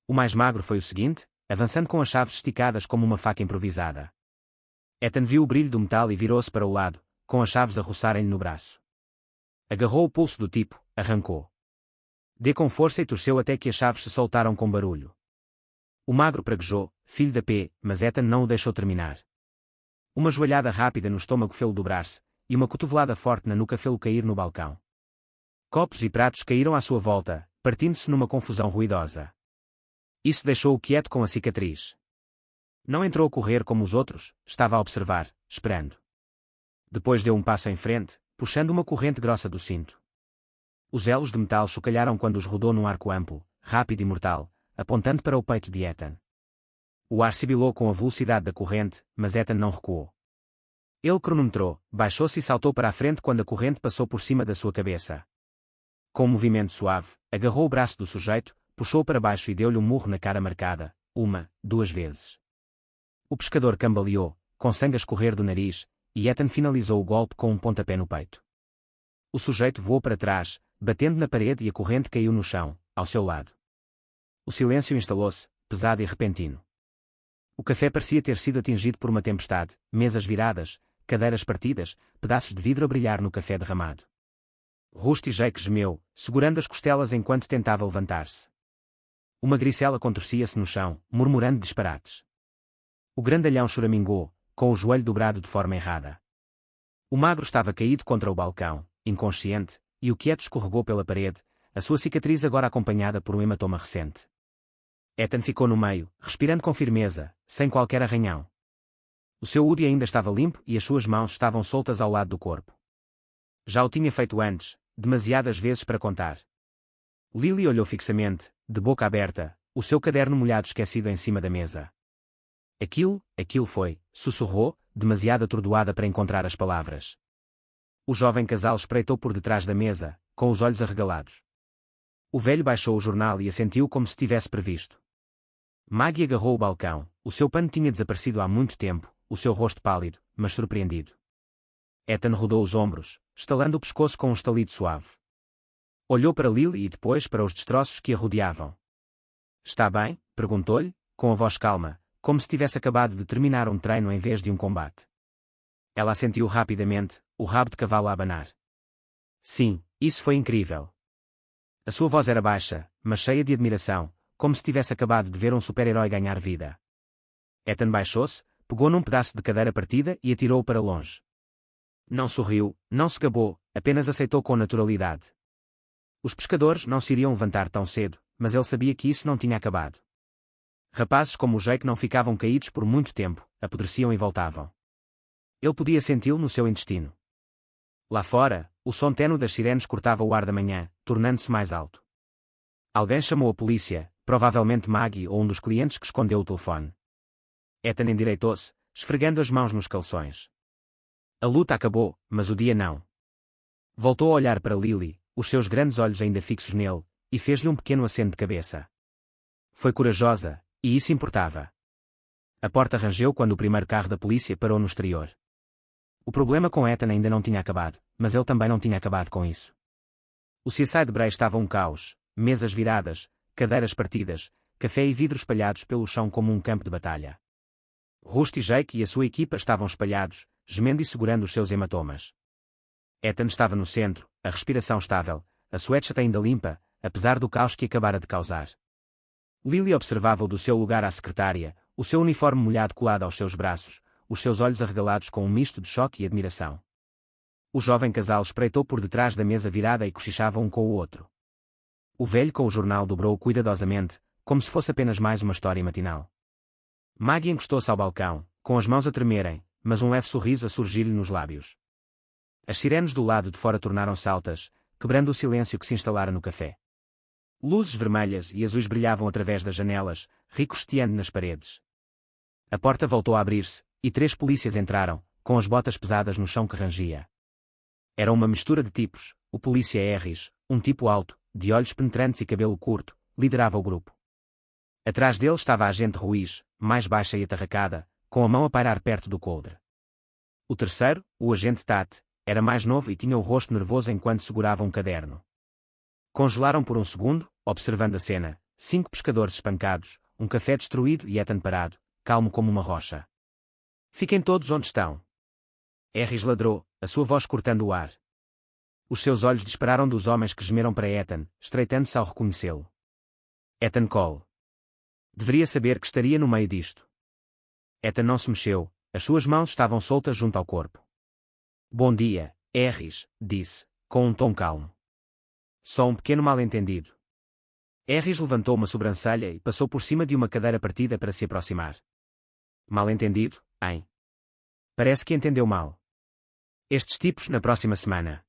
O mais magro foi o seguinte, avançando com as chaves esticadas como uma faca improvisada. Ethan viu o brilho do metal e virou-se para o lado, com as chaves a roçarem-lhe no braço. Agarrou o pulso do tipo, arrancou. Dê com força e torceu até que as chaves se soltaram com barulho. O magro praguejou, filho da P, mas Ethan não o deixou terminar. Uma joelhada rápida no estômago fê-lo dobrar-se, e uma cotovelada forte na nuca fê-lo cair no balcão. Copos e pratos caíram à sua volta, partindo-se numa confusão ruidosa. Isso deixou-o quieto com a cicatriz. Não entrou a correr como os outros, estava a observar, esperando. Depois deu um passo em frente, puxando uma corrente grossa do cinto. Os elos de metal chocalharam quando os rodou num arco amplo, rápido e mortal, apontando para o peito de Ethan. O ar sibilou com a velocidade da corrente, mas Ethan não recuou. Ele cronometrou, baixou-se e saltou para a frente quando a corrente passou por cima da sua cabeça. Com um movimento suave, agarrou o braço do sujeito, puxou-o para baixo e deu-lhe um murro na cara marcada, 1, 2 vezes. O pescador cambaleou, com sangue a escorrer do nariz, e Ethan finalizou o golpe com um pontapé no peito. O sujeito voou para trás, batendo na parede e a corrente caiu no chão, ao seu lado. O silêncio instalou-se, pesado e repentino. O café parecia ter sido atingido por uma tempestade, mesas viradas, cadeiras partidas, pedaços de vidro a brilhar no café derramado. Rusty Jake gemeu, segurando as costelas enquanto tentava levantar-se. Uma gricela contorcia-se no chão, murmurando disparates. O grandalhão choramingou, com o joelho dobrado de forma errada. O magro estava caído contra o balcão, inconsciente, e o quieto escorregou pela parede, a sua cicatriz agora acompanhada por um hematoma recente. Ethan ficou no meio, respirando com firmeza, sem qualquer arranhão. O seu hoodie ainda estava limpo e as suas mãos estavam soltas ao lado do corpo. Já o tinha feito antes, demasiadas vezes para contar. Lily olhou fixamente, de boca aberta, o seu caderno molhado esquecido em cima da mesa. Aquilo foi, sussurrou, demasiado atordoada para encontrar as palavras. O jovem casal espreitou por detrás da mesa, com os olhos arregalados. O velho baixou o jornal e assentiu como se tivesse previsto. Maggie agarrou o balcão, o seu pano tinha desaparecido há muito tempo, o seu rosto pálido, mas surpreendido. Ethan rodou os ombros, estalando o pescoço com um estalido suave. Olhou para Lily e depois para os destroços que a rodeavam. Está bem? Perguntou-lhe, com a voz calma, como se tivesse acabado de terminar um treino em vez de um combate. Ela assentiu rapidamente, o rabo de cavalo a abanar. Sim, isso foi incrível. A sua voz era baixa, mas cheia de admiração, como se tivesse acabado de ver um super-herói ganhar vida. Ethan baixou-se, pegou num pedaço de cadeira partida e atirou-o para longe. Não sorriu, não se gabou, apenas aceitou com naturalidade. Os pescadores não se iriam levantar tão cedo, mas ele sabia que isso não tinha acabado. Rapazes como o Jake não ficavam caídos por muito tempo, apodreciam e voltavam. Ele podia senti-lo no seu intestino. Lá fora, o som tênue das sirenes cortava o ar da manhã, tornando-se mais alto. Alguém chamou a polícia, provavelmente Maggie ou um dos clientes que escondeu o telefone. Ethan endireitou-se, esfregando as mãos nos calções. A luta acabou, mas o dia não. Voltou a olhar para Lily, os seus grandes olhos ainda fixos nele, e fez-lhe um pequeno aceno de cabeça. Foi corajosa, E isso importava. A porta rangeu quando o primeiro carro da polícia parou no exterior. O problema com Ethan ainda não tinha acabado, mas ele também não tinha acabado com isso. O Seaside Bray estava um caos, mesas viradas, cadeiras partidas, café e vidro espalhados pelo chão como um campo de batalha. Rusty Jake e a sua equipa estavam espalhados, gemendo e segurando os seus hematomas. Ethan estava no centro, a respiração estável, a sweatshirt ainda limpa, apesar do caos que acabara de causar. Lily observava-o do seu lugar à secretária, o seu uniforme molhado colado aos seus braços, os seus olhos arregalados com um misto de choque e admiração. O jovem casal espreitou por detrás da mesa virada e cochichava um com o outro. O velho com o jornal dobrou cuidadosamente, como se fosse apenas mais uma história matinal. Maggie encostou-se ao balcão, com as mãos a tremerem, mas um leve sorriso a surgir-lhe nos lábios. As sirenes do lado de fora tornaram-se altas, quebrando o silêncio que se instalara no café. Luzes vermelhas e azuis brilhavam através das janelas, ricocheteando nas paredes. A porta voltou a abrir-se, e 3 polícias entraram, com as botas pesadas no chão que rangia. Era uma mistura de tipos. O polícia Harris, um tipo alto, de olhos penetrantes e cabelo curto, liderava o grupo. Atrás dele estava a agente Ruiz, mais baixa e atarracada, com a mão a pairar perto do coldre. O terceiro, o agente Tate, era mais novo e tinha o rosto nervoso enquanto segurava um caderno. Congelaram por um segundo, observando a cena, 5 pescadores espancados, um café destruído e Ethan parado, calmo como uma rocha. Fiquem todos onde estão. Harris ladrou, a sua voz cortando o ar. Os seus olhos dispararam dos homens que gemeram para Ethan, estreitando-se ao reconhecê-lo. Ethan Cole. Deveria saber que estaria no meio disto. Ethan não se mexeu, as suas mãos estavam soltas junto ao corpo. Bom dia, Harris, disse, com um tom calmo. Só um pequeno mal-entendido. Harris levantou uma sobrancelha e passou por cima de uma cadeira partida para se aproximar. Mal-entendido, hein? Parece que entendeu mal. Estes tipos na próxima semana.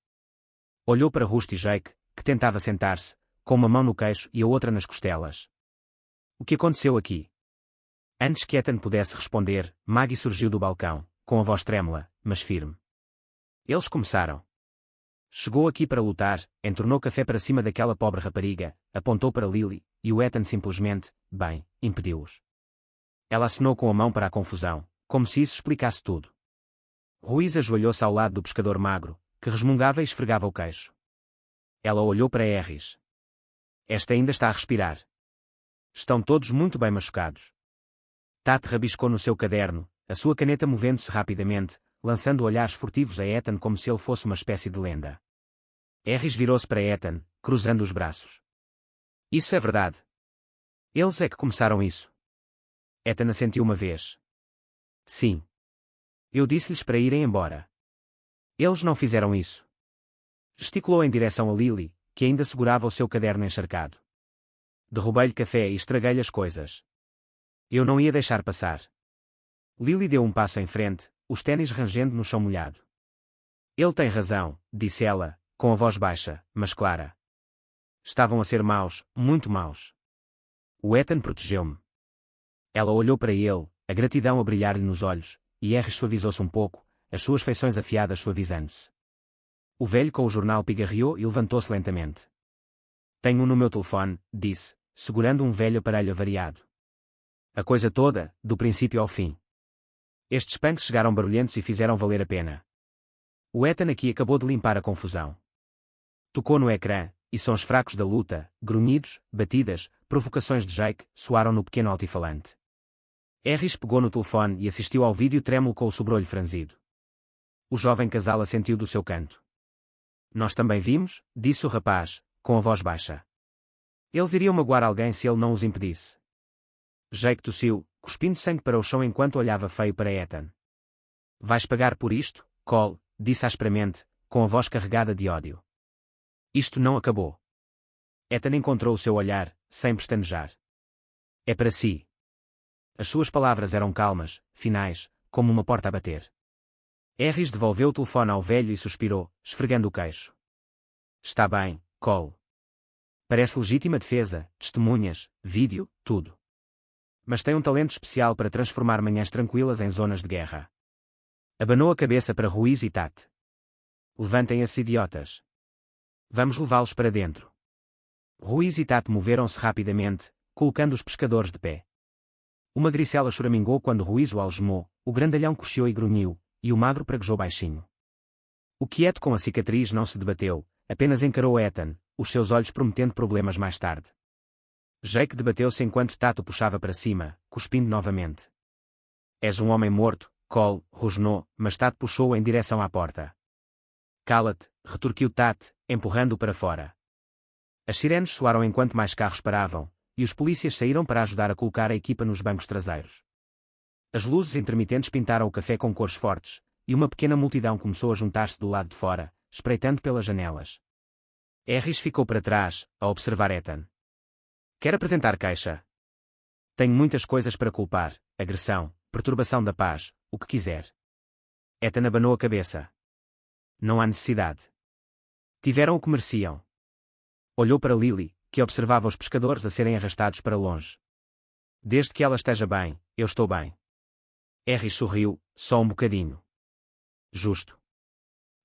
Olhou para Rusty Jake, que tentava sentar-se, com uma mão no queixo e a outra nas costelas. O que aconteceu aqui? Antes que Ethan pudesse responder, Maggie surgiu do balcão, com a voz trêmula, mas firme. Eles começaram. Chegou aqui para lutar, entornou café para cima daquela pobre rapariga, apontou para Lily, e o Ethan simplesmente, bem, impediu-os. Ela acenou com a mão para a confusão, como se isso explicasse tudo. Ruiz ajoelhou-se ao lado do pescador magro, que resmungava e esfregava o queixo. Ela olhou para Harris. Esta ainda está a respirar. Estão todos muito bem machucados. Tate rabiscou no seu caderno, a sua caneta movendo-se rapidamente, lançando olhares furtivos a Ethan como se ele fosse uma espécie de lenda. Harris virou-se para Ethan, cruzando os braços. Isso é verdade. Eles é que começaram isso. Ethan assentiu uma vez. Sim. Eu disse-lhes para irem embora. Eles não fizeram isso. Gesticulou em direção a Lily, que ainda segurava o seu caderno encharcado. Derrubei-lhe café e estraguei-lhe as coisas. Eu não ia deixar passar. Lily deu um passo em frente, os ténis rangendo no chão molhado. Ele tem razão, disse ela, com a voz baixa, mas clara. Estavam a ser maus, muito maus. O Ethan protegeu-me. Ela olhou para ele, a gratidão a brilhar-lhe nos olhos, e Harris suavizou-se um pouco, as suas feições afiadas suavizando-se. O velho com o jornal pigarreou e levantou-se lentamente. Tenho um no meu telefone, disse, segurando um velho aparelho avariado. A coisa toda, do princípio ao fim. Estes punks chegaram barulhentos e fizeram valer a pena. O Ethan aqui acabou de limpar a confusão. Tocou no ecrã, e sons fracos da luta, grunhidos, batidas, provocações de Jake, soaram no pequeno altifalante. Harris pegou no telefone e assistiu ao vídeo trêmulo com o sobrolho franzido. O jovem casal assentiu do seu canto. Nós também vimos, disse o rapaz, com a voz baixa. Eles iriam magoar alguém se ele não os impedisse. Jake tossiu, cuspindo sangue para o chão enquanto olhava feio para Ethan. Vais pagar por isto, Cole, disse asperamente, com a voz carregada de ódio. Isto não acabou. Ethan encontrou o seu olhar, sem pestanejar. É para si. As suas palavras eram calmas, finais, como uma porta a bater. Harris devolveu o telefone ao velho e suspirou, esfregando o queixo. Está bem, Cole. Parece legítima defesa, testemunhas, vídeo, tudo. Mas tem um talento especial para transformar manhãs tranquilas em zonas de guerra. Abanou a cabeça para Ruiz e Tate. Levantem esses idiotas. Vamos levá-los para dentro. Ruiz e Tate moveram-se rapidamente, colocando os pescadores de pé. Uma gricela choramingou quando o ruízo o algemou, o grandalhão coxiou e grunhiu, e o magro praguejou baixinho. O quieto com a cicatriz não se debateu, apenas encarou Ethan, os seus olhos prometendo problemas mais tarde. Jake debateu-se enquanto Tato puxava para cima, cuspindo novamente. És um homem morto, Cole, rosnou, mas Tato puxou-o em direção à porta. Cala-te, retorquiu Tat, empurrando-o para fora. As sirenes soaram enquanto mais carros paravam, e os polícias saíram para ajudar a colocar a equipa nos bancos traseiros. As luzes intermitentes pintaram o café com cores fortes, e uma pequena multidão começou a juntar-se do lado de fora, espreitando pelas janelas. Harris ficou para trás, a observar Ethan. Quer apresentar queixa? Tenho muitas coisas para culpar, agressão, perturbação da paz, o que quiser. Ethan abanou a cabeça. Não há necessidade. Tiveram o que mereciam. Olhou para Lily, que observava os pescadores a serem arrastados para longe. Desde que ela esteja bem, eu estou bem. Harris sorriu, só um bocadinho. Justo.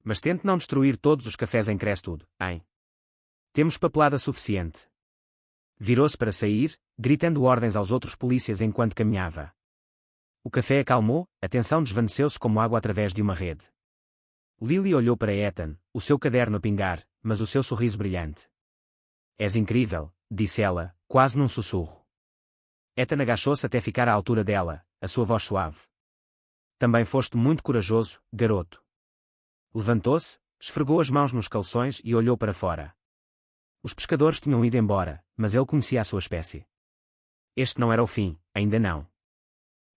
Mas tente não destruir todos os cafés em Crestwood, hein? Temos papelada suficiente. Virou-se para sair, gritando ordens aos outros polícias enquanto caminhava. O café acalmou, a tensão desvaneceu-se como água através de uma rede. Lily olhou para Ethan, o seu caderno a pingar, mas o seu sorriso brilhante. És incrível, disse ela, quase num sussurro. Ethan agachou-se até ficar à altura dela, a sua voz suave. Também foste muito corajoso, garoto. Levantou-se, esfregou as mãos nos calções e olhou para fora. Os pescadores tinham ido embora, mas ele conhecia a sua espécie. Este não era o fim, ainda não.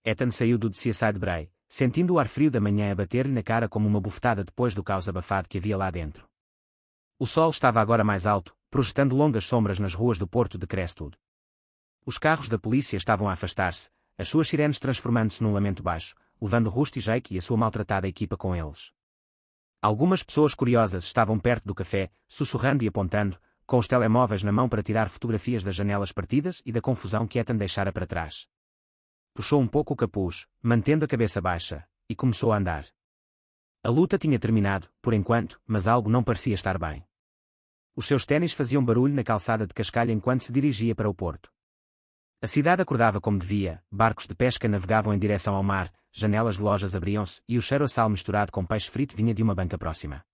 Ethan saiu do Deicide Brae, sentindo o ar frio da manhã a bater-lhe na cara como uma bufetada depois do caos abafado que havia lá dentro. O sol estava agora mais alto, projetando longas sombras nas ruas do porto de Crestwood. Os carros da polícia estavam a afastar-se, as suas sirenes transformando-se num lamento baixo, levando Rusty Jake e a sua maltratada equipa com eles. Algumas pessoas curiosas estavam perto do café, sussurrando e apontando, com os telemóveis na mão para tirar fotografias das janelas partidas e da confusão que Ethan deixara para trás. Puxou um pouco o capuz, mantendo a cabeça baixa, e começou a andar. A luta tinha terminado, por enquanto, mas algo não parecia estar bem. Os seus ténis faziam barulho na calçada de cascalho enquanto se dirigia para o porto. A cidade acordava como devia, barcos de pesca navegavam em direção ao mar, janelas de lojas abriam-se e o cheiro a sal misturado com peixe frito vinha de uma banca próxima.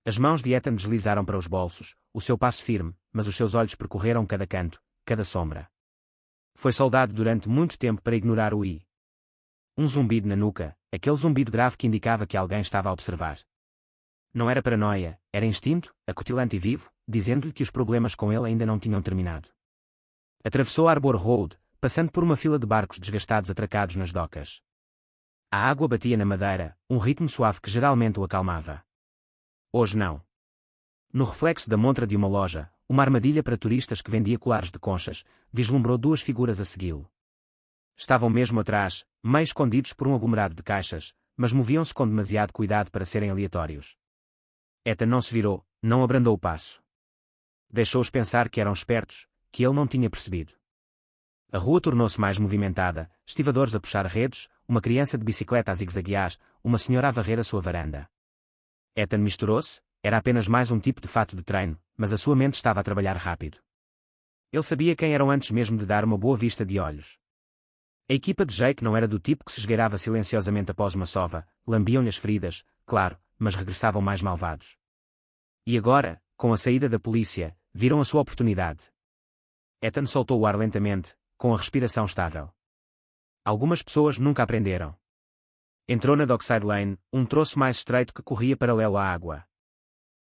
As mãos de Ethan deslizaram para os bolsos, o seu passo firme, mas os seus olhos percorreram cada canto, cada sombra. Foi soldado durante muito tempo para ignorar o I. Um zumbido na nuca, aquele zumbido grave que indicava que alguém estava a observar. Não era paranoia, era instinto, acutilante e vivo, dizendo-lhe que os problemas com ele ainda não tinham terminado. Atravessou Arbor Road, passando por uma fila de barcos desgastados atracados nas docas. A água batia na madeira, um ritmo suave que geralmente o acalmava. Hoje não. No reflexo da montra de uma loja, uma armadilha para turistas que vendia colares de conchas, vislumbrou duas figuras a segui-lo. Estavam mesmo atrás, meio escondidos por um aglomerado de caixas, mas moviam-se com demasiado cuidado para serem aleatórios. Ethan não se virou, não abrandou o passo. Deixou-os pensar que eram espertos, que ele não tinha percebido. A rua tornou-se mais movimentada, estivadores a puxar redes, uma criança de bicicleta a zigue-zaguear, uma senhora a varrer a sua varanda. Ethan misturou-se, era apenas mais um tipo de fato de treino, mas a sua mente estava a trabalhar rápido. Ele sabia quem eram antes mesmo de dar uma boa vista de olhos. A equipa de Jake não era do tipo que se esgueirava silenciosamente após uma sova, lambiam-lhe as feridas, claro, mas regressavam mais malvados. E agora, com a saída da polícia, viram a sua oportunidade. Ethan soltou o ar lentamente, com a respiração estável. Algumas pessoas nunca aprenderam. Entrou na Dockside Lane, um troço mais estreito que corria paralelo à água.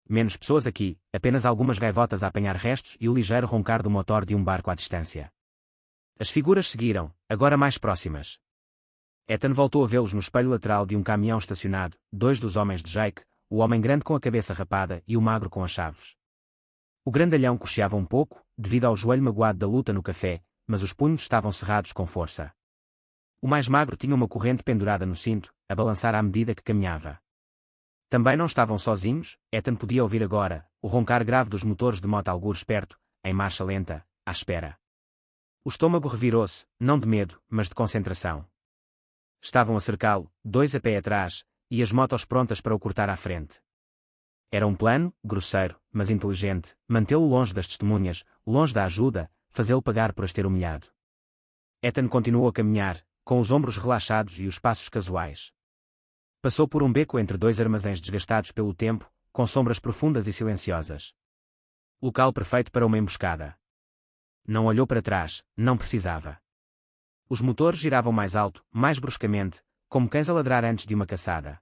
Menos pessoas aqui, apenas algumas gaivotas a apanhar restos e o ligeiro roncar do motor de um barco à distância. As figuras seguiram, agora mais próximas. Ethan voltou a vê-los no espelho lateral de um caminhão estacionado, dois dos homens de Jake, o homem grande com a cabeça rapada e o magro com as chaves. O grandalhão cocheava um pouco, devido ao joelho magoado da luta no café, mas os punhos estavam cerrados com força. O mais magro tinha uma corrente pendurada no cinto, a balançar à medida que caminhava. Também não estavam sozinhos, Ethan podia ouvir agora, o roncar grave dos motores de moto algures perto, em marcha lenta, à espera. O estômago revirou-se, não de medo, mas de concentração. Estavam a cercá-lo, dois a pé atrás, e as motos prontas para o cortar à frente. Era um plano, grosseiro, mas inteligente, mantê-lo longe das testemunhas, longe da ajuda, fazê-lo pagar por as ter humilhado. Ethan continuou a caminhar, com os ombros relaxados e os passos casuais. Passou por um beco entre dois armazéns desgastados pelo tempo, com sombras profundas e silenciosas. Local perfeito para uma emboscada. Não olhou para trás, não precisava. Os motores giravam mais alto, mais bruscamente, como cães a ladrar antes de uma caçada.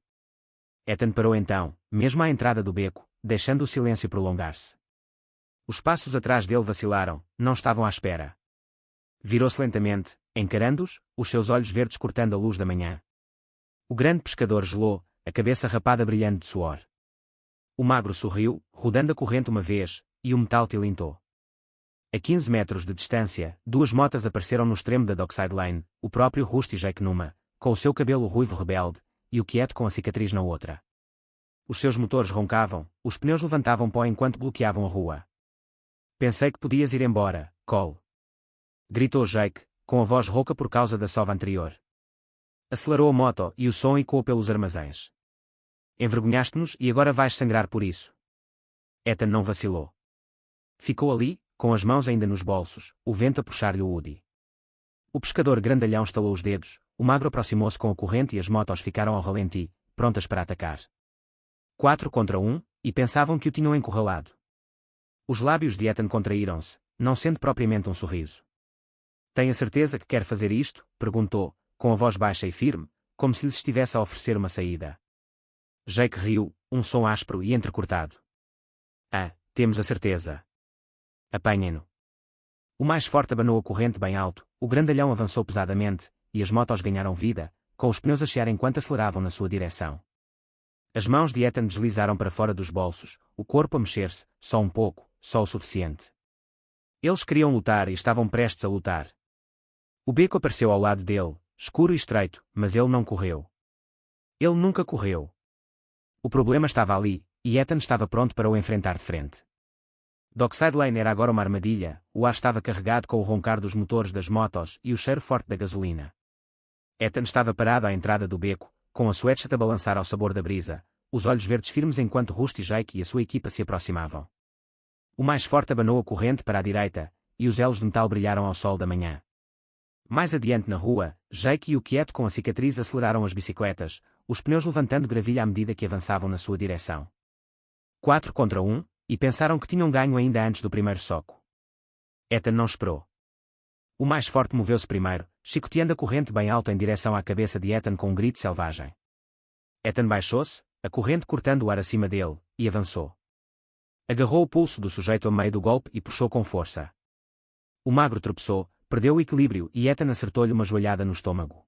Ethan parou então, mesmo à entrada do beco, deixando o silêncio prolongar-se. Os passos atrás dele vacilaram, não estavam à espera. Virou-se lentamente, encarando-os, os seus olhos verdes cortando a luz da manhã. O grande pescador gelou, a cabeça rapada brilhando de suor. O magro sorriu, rodando a corrente uma vez, e o metal tilintou. A 15 metros de distância, duas motas apareceram no extremo da Dockside Lane, o próprio Rusty Jake numa, com o seu cabelo ruivo rebelde, e o Quieto com a cicatriz na outra. Os seus motores roncavam, os pneus levantavam pó enquanto bloqueavam a rua. Pensei que podias ir embora, Cole. Gritou Jake, com a voz rouca por causa da sova anterior. Acelerou a moto e o som ecoou pelos armazéns. Envergonhaste-nos e agora vais sangrar por isso. Ethan não vacilou. Ficou ali, com as mãos ainda nos bolsos, o vento a puxar-lhe o hoodie. O pescador grandalhão estalou os dedos, o magro aproximou-se com a corrente e as motos ficaram ao ralenti, prontas para atacar. 4 contra 1, e pensavam que o tinham encurralado. Os lábios de Ethan contraíram-se, não sendo propriamente um sorriso. Tem a certeza que quer fazer isto? Perguntou, com a voz baixa e firme, como se lhes estivesse a oferecer uma saída. Jake riu, um som áspero e entrecortado. Ah, temos a certeza. Apanhem-no. O mais forte abanou a corrente bem alto, o grandalhão avançou pesadamente, e as motos ganharam vida, com os pneus a chiar enquanto aceleravam na sua direção. As mãos de Ethan deslizaram para fora dos bolsos, o corpo a mexer-se, só um pouco, só o suficiente. Eles queriam lutar e estavam prestes a lutar. O beco apareceu ao lado dele, escuro e estreito, mas ele não correu. Ele nunca correu. O problema estava ali, e Ethan estava pronto para o enfrentar de frente. Dockside Lane era agora uma armadilha, o ar estava carregado com o roncar dos motores das motos e o cheiro forte da gasolina. Ethan estava parado à entrada do beco, com a sweatshirt a balançar ao sabor da brisa, os olhos verdes firmes enquanto Rusty Jake e a sua equipa se aproximavam. O mais forte abanou a corrente para a direita, e os elos de metal brilharam ao sol da manhã. Mais adiante na rua, Jake e o Quieto com a cicatriz aceleraram as bicicletas, os pneus levantando gravilha à medida que avançavam na sua direção. 4 contra 1, e pensaram que tinham ganho ainda antes do primeiro soco. Ethan não esperou. O mais forte moveu-se primeiro, chicoteando a corrente bem alto em direção à cabeça de Ethan com um grito selvagem. Ethan baixou-se, a corrente cortando o ar acima dele, e avançou. Agarrou o pulso do sujeito a meio do golpe e puxou com força. O magro tropeçou, perdeu o equilíbrio e Ethan acertou-lhe uma joelhada no estômago.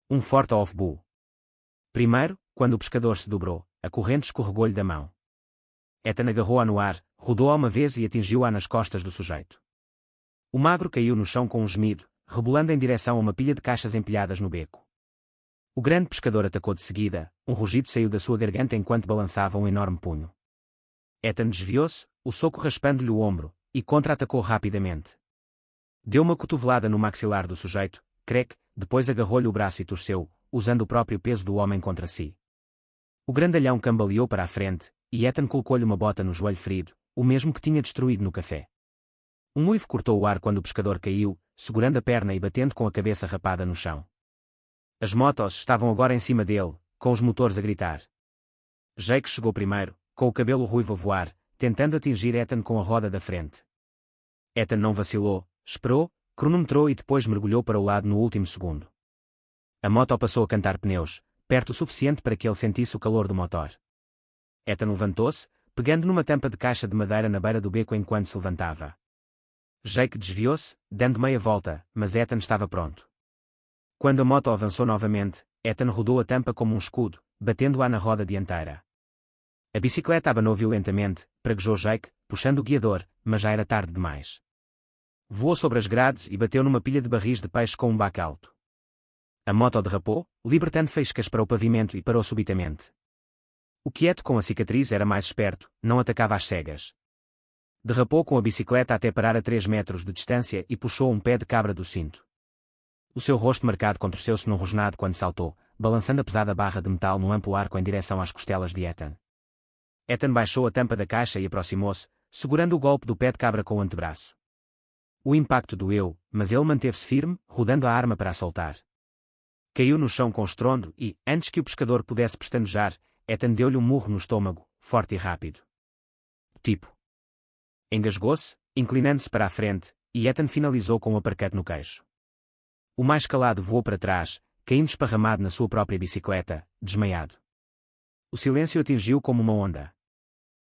Um forte off-bull. Primeiro, quando o pescador se dobrou, a corrente escorregou-lhe da mão. Ethan agarrou-a no ar, rodou-a uma vez e atingiu-a nas costas do sujeito. O magro caiu no chão com um gemido, rebolando em direção a uma pilha de caixas empilhadas no beco. O grande pescador atacou de seguida, um rugido saiu da sua garganta enquanto balançava um enorme punho. Ethan desviou-se, o soco raspando-lhe o ombro, e contra-atacou rapidamente. Deu uma cotovelada no maxilar do sujeito, crack, depois agarrou-lhe o braço e torceu, usando o próprio peso do homem contra si. O grandalhão cambaleou para a frente, e Ethan colocou-lhe uma bota no joelho ferido, o mesmo que tinha destruído no café. Um uivo cortou o ar quando o pescador caiu, segurando a perna e batendo com a cabeça rapada no chão. As motos estavam agora em cima dele, com os motores a gritar. Jake chegou primeiro, com o cabelo ruivo a voar, tentando atingir Ethan com a roda da frente. Ethan não vacilou, esperou, cronometrou e depois mergulhou para o lado no último segundo. A moto passou a cantar pneus, perto o suficiente para que ele sentisse o calor do motor. Ethan levantou-se, pegando numa tampa de caixa de madeira na beira do beco enquanto se levantava. Jake desviou-se, dando meia volta, mas Ethan estava pronto. Quando a moto avançou novamente, Ethan rodou a tampa como um escudo, batendo-a na roda dianteira. A bicicleta abanou violentamente, praguejou Jake, puxando o guiador, mas já era tarde demais. Voou sobre as grades e bateu numa pilha de barris de peixe com um baque alto. A moto derrapou, libertando faíscas para o pavimento e parou subitamente. O Quieto com a cicatriz era mais esperto, não atacava às cegas. Derrapou com a bicicleta até parar a 3 metros de distância e puxou um pé de cabra do cinto. O seu rosto marcado contorceu-se num rosnado quando saltou, balançando a pesada barra de metal no amplo arco em direção às costelas de Ethan. Ethan baixou a tampa da caixa e aproximou-se, segurando o golpe do pé de cabra com o antebraço. O impacto doeu, mas ele manteve-se firme, rodando a arma para a soltar. Caiu no chão com estrondo e, antes que o pescador pudesse pestanejar, Ethan deu-lhe um murro no estômago, forte e rápido. Tipo. Engasgou-se, inclinando-se para a frente, e Ethan finalizou com um uppercut no queixo. O mais calado voou para trás, caindo esparramado na sua própria bicicleta, desmaiado. O silêncio atingiu como uma onda.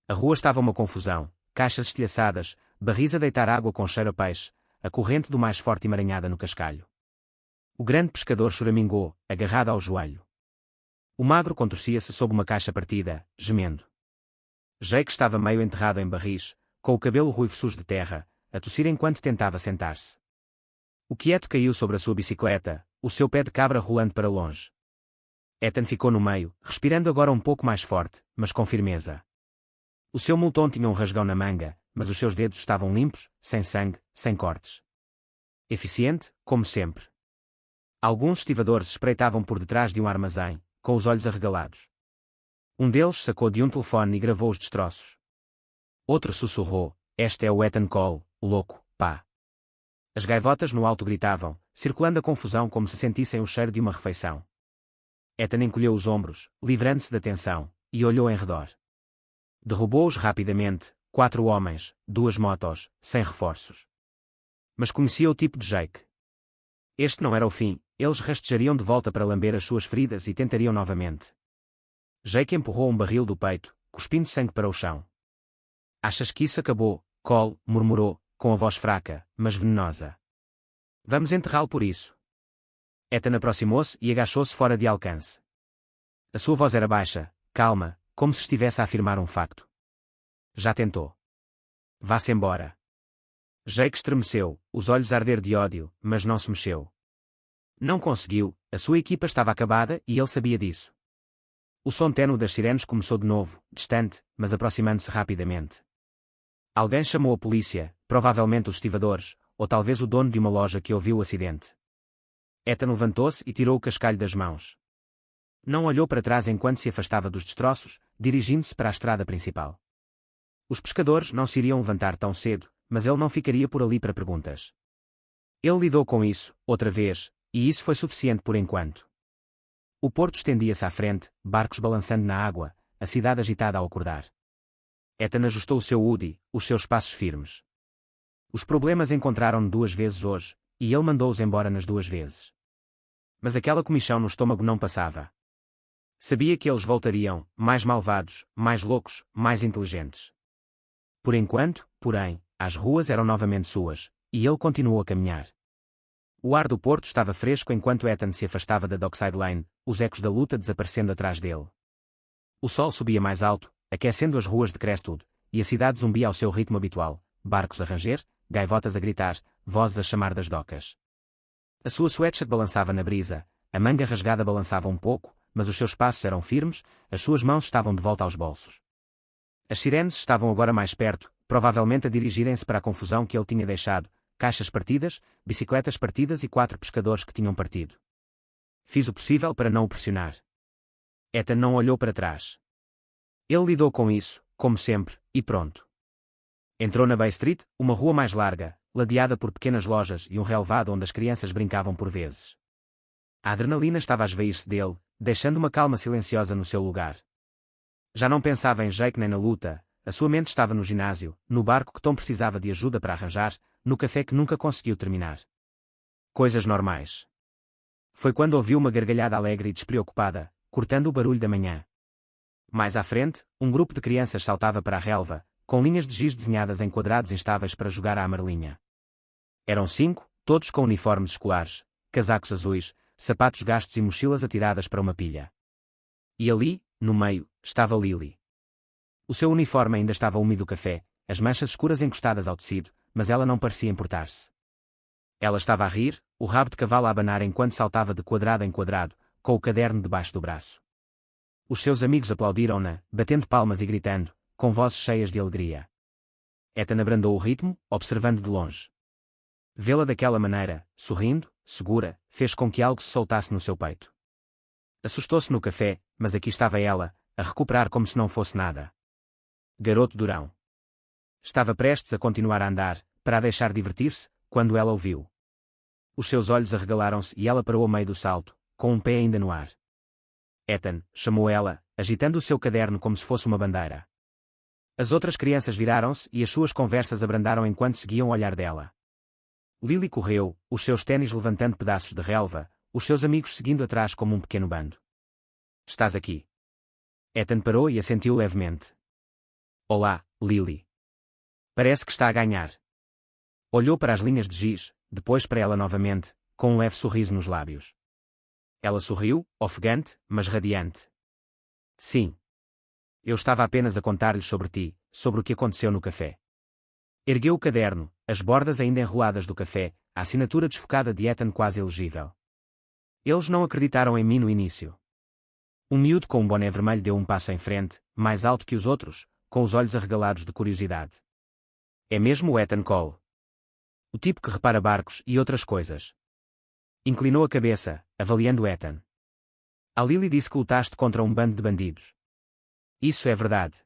A rua estava uma confusão, caixas estilhaçadas, barris a deitar água com cheiro a peixe, a corrente do mais forte emaranhada no cascalho. O grande pescador choramingou, agarrado ao joelho. O magro contorcia-se sob uma caixa partida, gemendo. Jake estava meio enterrado em barris, com o cabelo ruivo sujo de terra, a tossir enquanto tentava sentar-se. O quieto caiu sobre a sua bicicleta, o seu pé de cabra rolando para longe. Ethan ficou no meio, respirando agora um pouco mais forte, mas com firmeza. O seu multom tinha um rasgão na manga, mas os seus dedos estavam limpos, sem sangue, sem cortes. Eficiente, como sempre. Alguns estivadores espreitavam por detrás de um armazém, com os olhos arregalados. Um deles sacou de um telefone e gravou os destroços. Outro sussurrou: "Este é o Ethan Cole, louco, pá." As gaivotas no alto gritavam, circulando a confusão como se sentissem o cheiro de uma refeição. Ethan encolheu os ombros, livrando-se da tensão, e olhou em redor. Derrubou-os rapidamente, 4 homens, 2 motos, sem reforços. Mas conhecia o tipo de Jake. Este não era o fim, eles rastejariam de volta para lamber as suas feridas e tentariam novamente. Jake empurrou um barril do peito, cuspindo sangue para o chão. "Achas que isso acabou?" Cole murmurou, com a voz fraca, mas venenosa. "Vamos enterrá-lo por isso." Ethan aproximou-se e agachou-se fora de alcance. A sua voz era baixa, calma, como se estivesse a afirmar um facto. "Já tentou. Vá-se embora." Jake estremeceu, os olhos a arder de ódio, mas não se mexeu. Não conseguiu, a sua equipa estava acabada e ele sabia disso. O som ténue das sirenes começou de novo, distante, mas aproximando-se rapidamente. Alguém chamou a polícia, provavelmente os estivadores, ou talvez o dono de uma loja que ouviu o acidente. Ethan levantou-se e tirou o cascalho das mãos. Não olhou para trás enquanto se afastava dos destroços, dirigindo-se para a estrada principal. Os pescadores não se iriam levantar tão cedo, mas ele não ficaria por ali para perguntas. Ele lidou com isso, outra vez, e isso foi suficiente por enquanto. O porto estendia-se à frente, barcos balançando na água, a cidade agitada ao acordar. Ethan ajustou o seu Woody, os seus passos firmes. Os problemas encontraram-no 2 vezes hoje, e ele mandou-os embora nas 2 vezes. Mas aquela comichão no estômago não passava. Sabia que eles voltariam, mais malvados, mais loucos, mais inteligentes. Por enquanto, porém, as ruas eram novamente suas, e ele continuou a caminhar. O ar do porto estava fresco enquanto Ethan se afastava da Dockside Lane, os ecos da luta desaparecendo atrás dele. O sol subia mais alto, aquecendo as ruas de Crestwood, e a cidade zumbia ao seu ritmo habitual, barcos a ranger, gaivotas a gritar, vozes a chamar das docas. A sua sweatshirt balançava na brisa, a manga rasgada balançava um pouco, mas os seus passos eram firmes, as suas mãos estavam de volta aos bolsos. As sirenes estavam agora mais perto, provavelmente a dirigirem-se para a confusão que ele tinha deixado, caixas partidas, bicicletas partidas e 4 pescadores que tinham partido. Fiz o possível para não o pressionar. Ethan não olhou para trás. Ele lidou com isso, como sempre, e pronto. Entrou na Bay Street, uma rua mais larga, ladeada por pequenas lojas e um relevado onde as crianças brincavam por vezes. A adrenalina estava a esvair-se dele, deixando uma calma silenciosa no seu lugar. Já não pensava em Jake nem na luta, a sua mente estava no ginásio, no barco que Tom precisava de ajuda para arranjar, no café que nunca conseguiu terminar. Coisas normais. Foi quando ouviu uma gargalhada alegre e despreocupada, cortando o barulho da manhã. Mais à frente, um grupo de crianças saltava para a relva, com linhas de giz desenhadas em quadrados instáveis para jogar à amarelinha. Eram 5, todos com uniformes escolares, casacos azuis, sapatos gastos e mochilas atiradas para uma pilha. E ali, no meio, estava Lily. O seu uniforme ainda estava úmido do café, as manchas escuras encostadas ao tecido, mas ela não parecia importar-se. Ela estava a rir, o rabo de cavalo a abanar enquanto saltava de quadrado em quadrado, com o caderno debaixo do braço. Os seus amigos aplaudiram-na, batendo palmas e gritando, com vozes cheias de alegria. Ethan abrandou o ritmo, observando de longe. Vê-la daquela maneira, sorrindo, segura, fez com que algo se soltasse no seu peito. Assustou-se no café, mas aqui estava ela, a recuperar como se não fosse nada. Garoto durão. Estava prestes a continuar a andar, para a deixar divertir-se, quando ela o viu. Os seus olhos arregalaram-se e ela parou a meio do salto, com um pé ainda no ar. Ethan, chamou ela, agitando o seu caderno como se fosse uma bandeira. As outras crianças viraram-se e as suas conversas abrandaram enquanto seguiam o olhar dela. Lily correu, os seus ténis levantando pedaços de relva, os seus amigos seguindo atrás como um pequeno bando. Estás aqui. Ethan parou e assentiu levemente. Olá, Lily. Parece que está a ganhar. Olhou para as linhas de giz, depois para ela novamente, com um leve sorriso nos lábios. Ela sorriu, ofegante, mas radiante. Sim. Eu estava apenas a contar-lhes sobre ti, sobre o que aconteceu no café. Ergueu o caderno, as bordas ainda enroladas do café, a assinatura desfocada de Ethan quase elegível. Eles não acreditaram em mim no início. Um miúdo com um boné vermelho deu um passo em frente, mais alto que os outros, com os olhos arregalados de curiosidade. É mesmo o Ethan Cole. O tipo que repara barcos e outras coisas. Inclinou a cabeça, avaliando Ethan. A Lily disse que lutaste contra um bando de bandidos. Isso é verdade.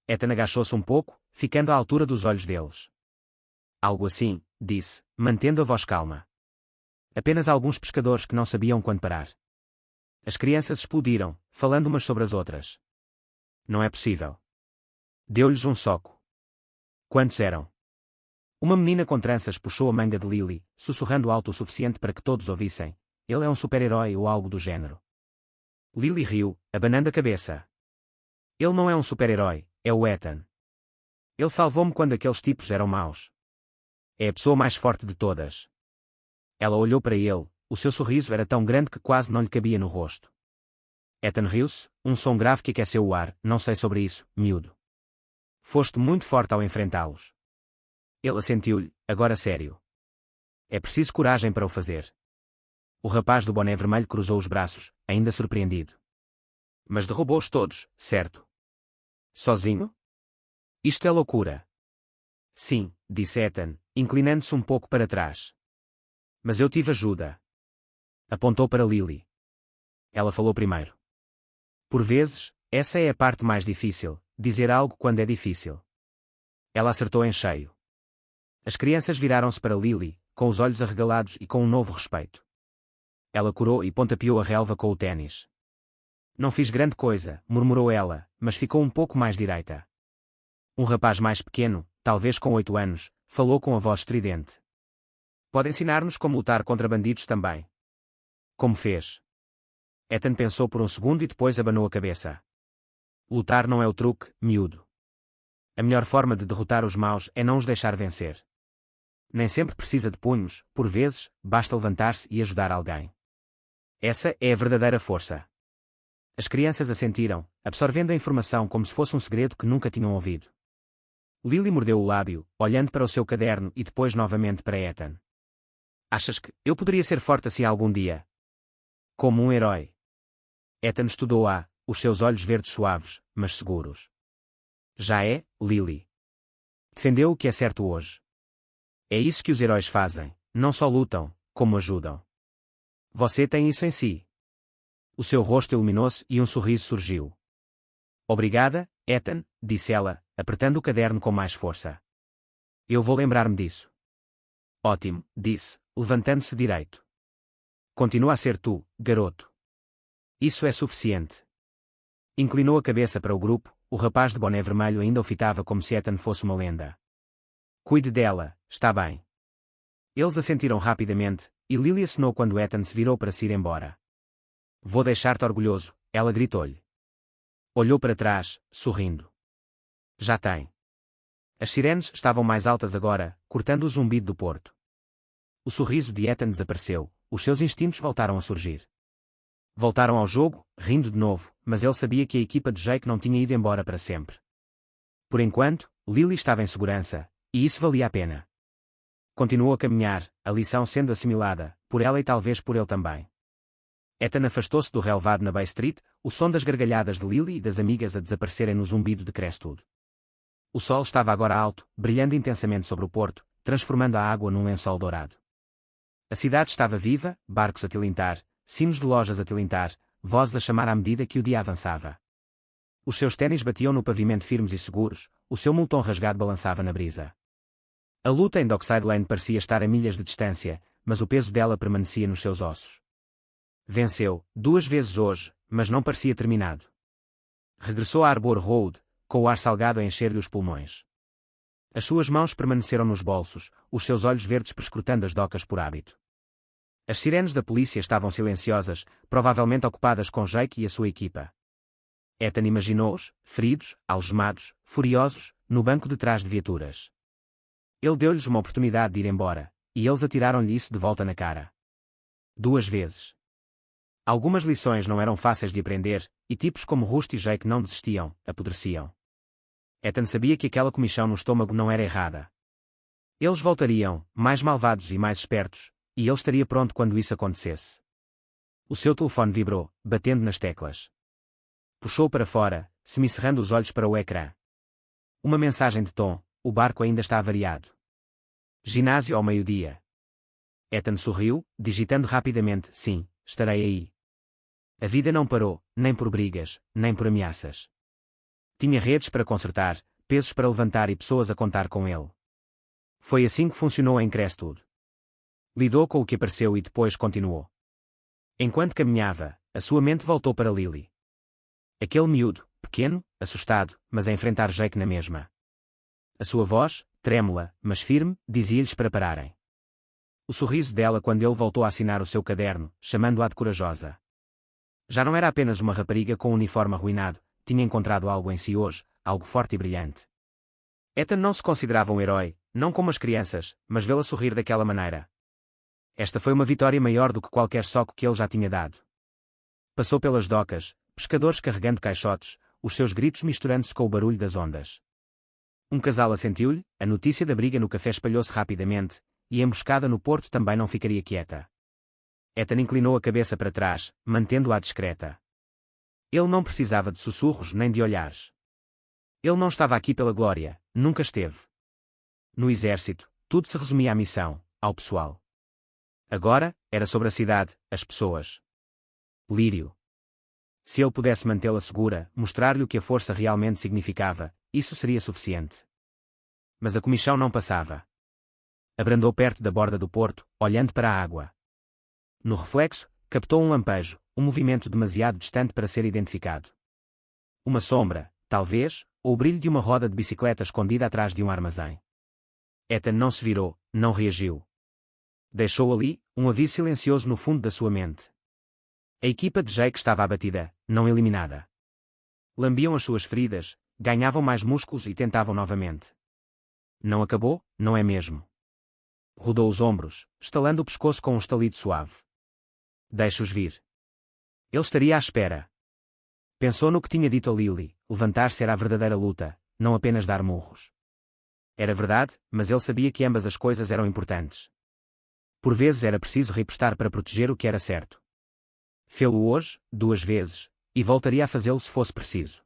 Ethan agachou-se um pouco, ficando à altura dos olhos deles. Algo assim, disse, mantendo a voz calma. Apenas alguns pescadores que não sabiam quando parar. As crianças explodiram, falando umas sobre as outras. Não é possível. Deu-lhes um soco. Quantos eram? Uma menina com tranças puxou a manga de Lily, sussurrando alto o suficiente para que todos ouvissem. Ele é um super-herói ou algo do género. Lily riu, abanando a cabeça. Ele não é um super-herói, é o Ethan. Ele salvou-me quando aqueles tipos eram maus. É a pessoa mais forte de todas. Ela olhou para ele, o seu sorriso era tão grande que quase não lhe cabia no rosto. Ethan riu-se, um som grave que aqueceu o ar, não sei sobre isso, miúdo. Foste muito forte ao enfrentá-los. Ele assentiu-lhe, agora sério. É preciso coragem para o fazer. O rapaz do boné vermelho cruzou os braços, ainda surpreendido. Mas derrubou-os todos, certo? Sozinho? Isto é loucura. Sim, disse Ethan, inclinando-se um pouco para trás. Mas eu tive ajuda. Apontou para Lily. Ela falou primeiro. Por vezes, essa é a parte mais difícil, dizer algo quando é difícil. Ela acertou em cheio. As crianças viraram-se para Lily, com os olhos arregalados e com um novo respeito. Ela corou e pontapeou a relva com o ténis. Não fiz grande coisa, murmurou ela, mas ficou um pouco mais direita. Um rapaz mais pequeno, talvez com 8 anos, falou com a voz estridente. Pode ensinar-nos como lutar contra bandidos também. Como fez? Ethan pensou por um segundo e depois abanou a cabeça. Lutar não é o truque, miúdo. A melhor forma de derrotar os maus é não os deixar vencer. Nem sempre precisa de punhos, por vezes, basta levantar-se e ajudar alguém. Essa é a verdadeira força. As crianças assentiram, absorvendo a informação como se fosse um segredo que nunca tinham ouvido. Lily mordeu o lábio, olhando para o seu caderno e depois novamente para Ethan. Achas que eu poderia ser forte assim algum dia? Como um herói. Ethan estudou-a, os seus olhos verdes suaves, mas seguros. Já é, Lily. Defendeu o que é certo hoje. É isso que os heróis fazem, não só lutam, como ajudam. Você tem isso em si. O seu rosto iluminou-se e um sorriso surgiu. Obrigada, Ethan, disse ela, apertando o caderno com mais força. Eu vou lembrar-me disso. Ótimo, disse, levantando-se direito. Continua a ser tu, garoto. Isso é suficiente. Inclinou a cabeça para o grupo, o rapaz de boné vermelho ainda o fitava como se Ethan fosse uma lenda. Cuide dela, está bem. Eles assentiram rapidamente, e Lily acenou quando Ethan se virou para se ir embora. Vou deixar-te orgulhoso, ela gritou-lhe. Olhou para trás, sorrindo. Já tem. As sirenes estavam mais altas agora, cortando o zumbido do porto. O sorriso de Ethan desapareceu, os seus instintos voltaram a surgir. Voltaram ao jogo, rindo de novo, mas ele sabia que a equipa de Jake não tinha ido embora para sempre. Por enquanto, Lily estava em segurança, e isso valia a pena. Continuou a caminhar, a lição sendo assimilada, por ela e talvez por ele também. Ethan afastou-se do relvado na Bay Street, o som das gargalhadas de Lily e das amigas a desaparecerem no zumbido de Crestwood. O sol estava agora alto, brilhando intensamente sobre o porto, transformando a água num lençol dourado. A cidade estava viva, barcos a tilintar, sinos de lojas a tilintar, vozes a chamar à medida que o dia avançava. Os seus ténis batiam no pavimento firmes e seguros, o seu moletom rasgado balançava na brisa. A luta em Dockside Lane parecia estar a milhas de distância, mas o peso dela permanecia nos seus ossos. Venceu, 2 vezes hoje, mas não parecia terminado. Regressou a Arbor Road, com o ar salgado a encher-lhe os pulmões. As suas mãos permaneceram nos bolsos, os seus olhos verdes perscrutando as docas por hábito. As sirenes da polícia estavam silenciosas, provavelmente ocupadas com Jake e a sua equipa. Ethan imaginou-os, feridos, algemados, furiosos, no banco de trás de viaturas. Ele deu-lhes uma oportunidade de ir embora, e eles atiraram-lhe isso de volta na cara. 2 vezes. Algumas lições não eram fáceis de aprender, e tipos como Rusty e Jake não desistiam, apodreciam. Ethan sabia que aquela comichão no estômago não era errada. Eles voltariam, mais malvados e mais espertos, e ele estaria pronto quando isso acontecesse. O seu telefone vibrou, batendo nas teclas. Puxou para fora, semicerrando os olhos para o ecrã. Uma mensagem de Tom: o barco ainda está avariado. Ginásio ao meio-dia. Ethan sorriu, digitando rapidamente: sim, estarei aí. A vida não parou, nem por brigas, nem por ameaças. Tinha redes para consertar, pesos para levantar e pessoas a contar com ele. Foi assim que funcionou em Crestwood. Lidou com o que apareceu e depois continuou. Enquanto caminhava, a sua mente voltou para Lily. Aquele miúdo, pequeno, assustado, mas a enfrentar Jake na mesma. A sua voz, trêmula, mas firme, dizia-lhes para pararem. O sorriso dela quando ele voltou a assinar o seu caderno, chamando-a de corajosa. Já não era apenas uma rapariga com um uniforme arruinado, tinha encontrado algo em si hoje, algo forte e brilhante. Ethan não se considerava um herói, não como as crianças, mas vê-la sorrir daquela maneira. Esta foi uma vitória maior do que qualquer soco que ele já tinha dado. Passou pelas docas, pescadores carregando caixotes, os seus gritos misturando-se com o barulho das ondas. Um casal assentiu-lhe, a notícia da briga no café espalhou-se rapidamente, e a emboscada no porto também não ficaria quieta. Ethan inclinou a cabeça para trás, mantendo-a discreta. Ele não precisava de sussurros nem de olhares. Ele não estava aqui pela glória, nunca esteve. No exército, tudo se resumia à missão, ao pessoal. Agora, era sobre a cidade, as pessoas. Lírio. Se ele pudesse mantê-la segura, mostrar-lhe o que a força realmente significava, isso seria suficiente. Mas a comichão não passava. Abrandou perto da borda do porto, olhando para a água. No reflexo, captou um lampejo, um movimento demasiado distante para ser identificado. Uma sombra, talvez, ou o brilho de uma roda de bicicleta escondida atrás de um armazém. Ethan não se virou, não reagiu. Deixou ali, um aviso silencioso no fundo da sua mente. A equipa de Jake estava abatida, não eliminada. Lambiam as suas feridas, ganhavam mais músculos e tentavam novamente. Não acabou, não é mesmo? Rodou os ombros, estalando o pescoço com um estalido suave. Deixa-os vir. Ele estaria à espera. Pensou no que tinha dito a Lily: levantar-se era a verdadeira luta, não apenas dar murros. Era verdade, mas ele sabia que ambas as coisas eram importantes. Por vezes era preciso ripostar para proteger o que era certo. Fê-lo hoje, 2 vezes, e voltaria a fazê-lo se fosse preciso.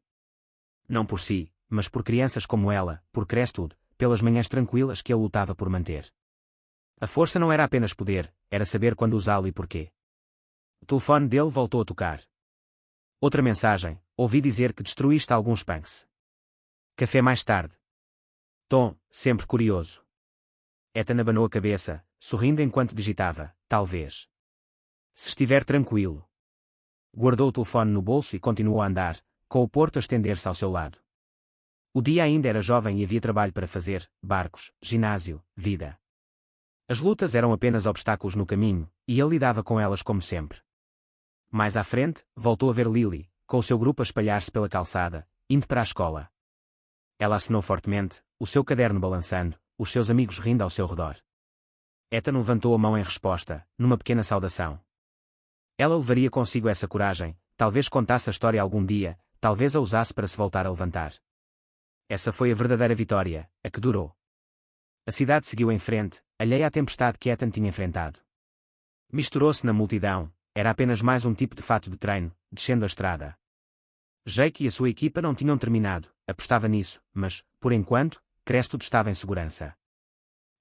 Não por si, mas por crianças como ela, por Crestwood, pelas manhãs tranquilas que ele lutava por manter. A força não era apenas poder, era saber quando usá-lo e porquê. O telefone dele voltou a tocar. Outra mensagem: ouvi dizer que destruíste alguns punks. Café mais tarde. Tom, sempre curioso. Ethan abanou a cabeça, sorrindo enquanto digitava: talvez. Se estiver tranquilo. Guardou o telefone no bolso e continuou a andar, com o porto a estender-se ao seu lado. O dia ainda era jovem e havia trabalho para fazer: barcos, ginásio, vida. As lutas eram apenas obstáculos no caminho, e ele lidava com elas como sempre. Mais à frente, voltou a ver Lily, com o seu grupo a espalhar-se pela calçada, indo para a escola. Ela assinou fortemente, o seu caderno balançando, os seus amigos rindo ao seu redor. Ethan levantou a mão em resposta, numa pequena saudação. Ela levaria consigo essa coragem, talvez contasse a história algum dia, talvez a usasse para se voltar a levantar. Essa foi a verdadeira vitória, a que durou. A cidade seguiu em frente, alheia à tempestade que Ethan tinha enfrentado. Misturou-se na multidão, era apenas mais um tipo de fato de treino, descendo a estrada. Jake e a sua equipa não tinham terminado, apostava nisso, mas, por enquanto, Crestwood estava em segurança.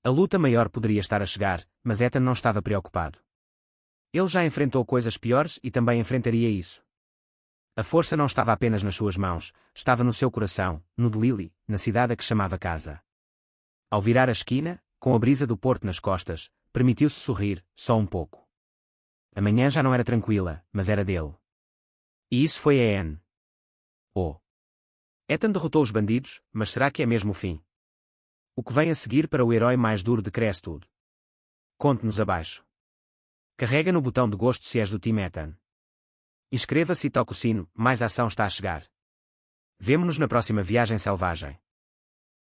A luta maior poderia estar a chegar, mas Ethan não estava preocupado. Ele já enfrentou coisas piores e também enfrentaria isso. A força não estava apenas nas suas mãos, estava no seu coração, no de Lily, na cidade a que chamava casa. Ao virar a esquina, com a brisa do porto nas costas, permitiu-se sorrir, só um pouco. A manhã já não era tranquila, mas era dele. E isso foi a Anne. Oh! Ethan derrotou os bandidos, mas será que é mesmo o fim? O que vem a seguir para o herói mais duro de Crestwood? Conte-nos abaixo. Carrega no botão de gosto se és do Team Ethan. Inscreva-se e toque o sino, mais ação está a chegar. Vemo-nos na próxima viagem selvagem.